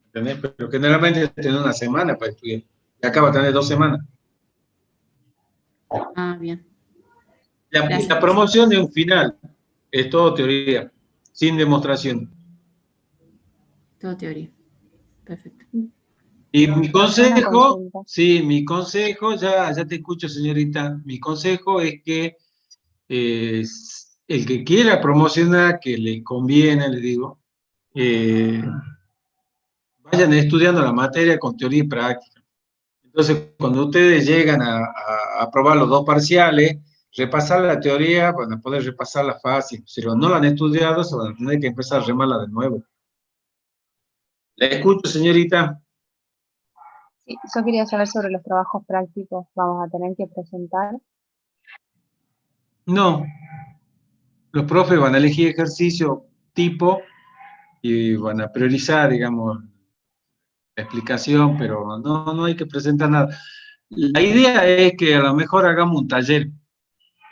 ¿entendés? Pero generalmente tenía una semana para estudiar, y acá va a tener 2 semanas. Ah, bien. La Gracias. promoción es un final, es todo teoría, sin demostración. Todo teoría. Perfecto. Y mi consejo, consulta. sí, mi consejo, ya te escucho, señorita, mi consejo es que el que quiera promocionar, que le conviene, le digo, vayan estudiando la materia con teoría y práctica. Entonces, cuando ustedes llegan a aprobar los 2 parciales, repasar la teoría, van a poder repasarla fácil. Si no la han estudiado, se van a tener que empezar a remarla de nuevo. ¿La escucho, señorita? Sí, yo quería saber sobre los trabajos prácticos. Vamos a tener que presentar. No. Los profes van a elegir ejercicio tipo y van a priorizar, digamos, la explicación, pero no hay que presentar nada. La idea es que a lo mejor hagamos un taller.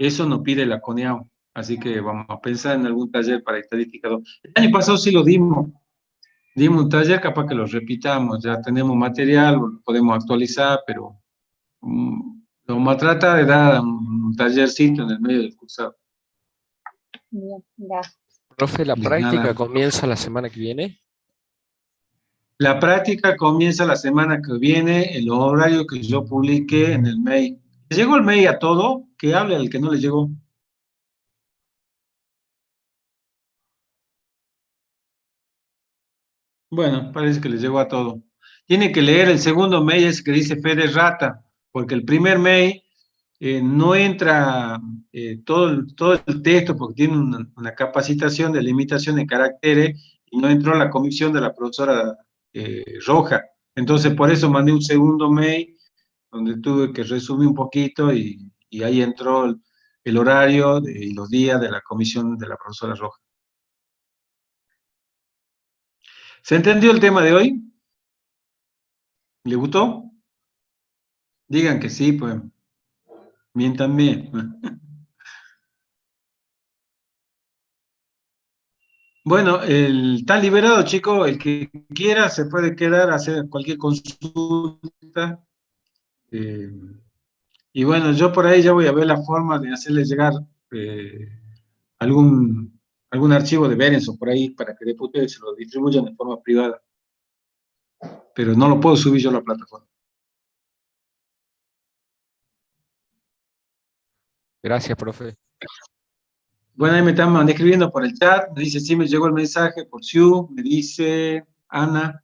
Eso nos pide la CONEAU. Así que vamos a pensar en algún taller para estadística 2. El año pasado sí lo dimos. Dimos un taller, capaz que lo repitamos. Ya tenemos material, lo podemos actualizar, pero vamos a tratar de dar un tallercito en el medio del cursado. Bien, gracias. Profe, ¿la De práctica nada. comienza la semana que viene? La práctica comienza la semana que viene, en los horarios que yo publiqué en el mail. ¿Le llegó el mail a todo? Que hable al que no le llegó. Bueno, parece que le llegó a todo. Tiene que leer el segundo mail, ese que dice Fede Rata, porque el primer mail no entra todo el texto, porque tiene una capacitación de limitación de caracteres, y no entró la comisión de la profesora Roja. Entonces, por eso mandé un segundo mail, donde tuve que resumir un poquito, y ahí entró el horario y los días de la comisión de la profesora Roja. ¿Se entendió el tema de hoy? ¿Le gustó? Digan que sí, pues. Mientan bien. Bueno, está liberado, chicos. El que quiera se puede quedar a hacer cualquier consulta. Y bueno, yo por ahí ya voy a ver la forma de hacerle llegar algún archivo de Berenson por ahí para que después ustedes se lo distribuyan de forma privada. Pero no lo puedo subir yo a la plataforma. Gracias, profe. Bueno, ahí me están escribiendo por el chat. Me dice, sí, me llegó el mensaje por Siu. Me dice Ana.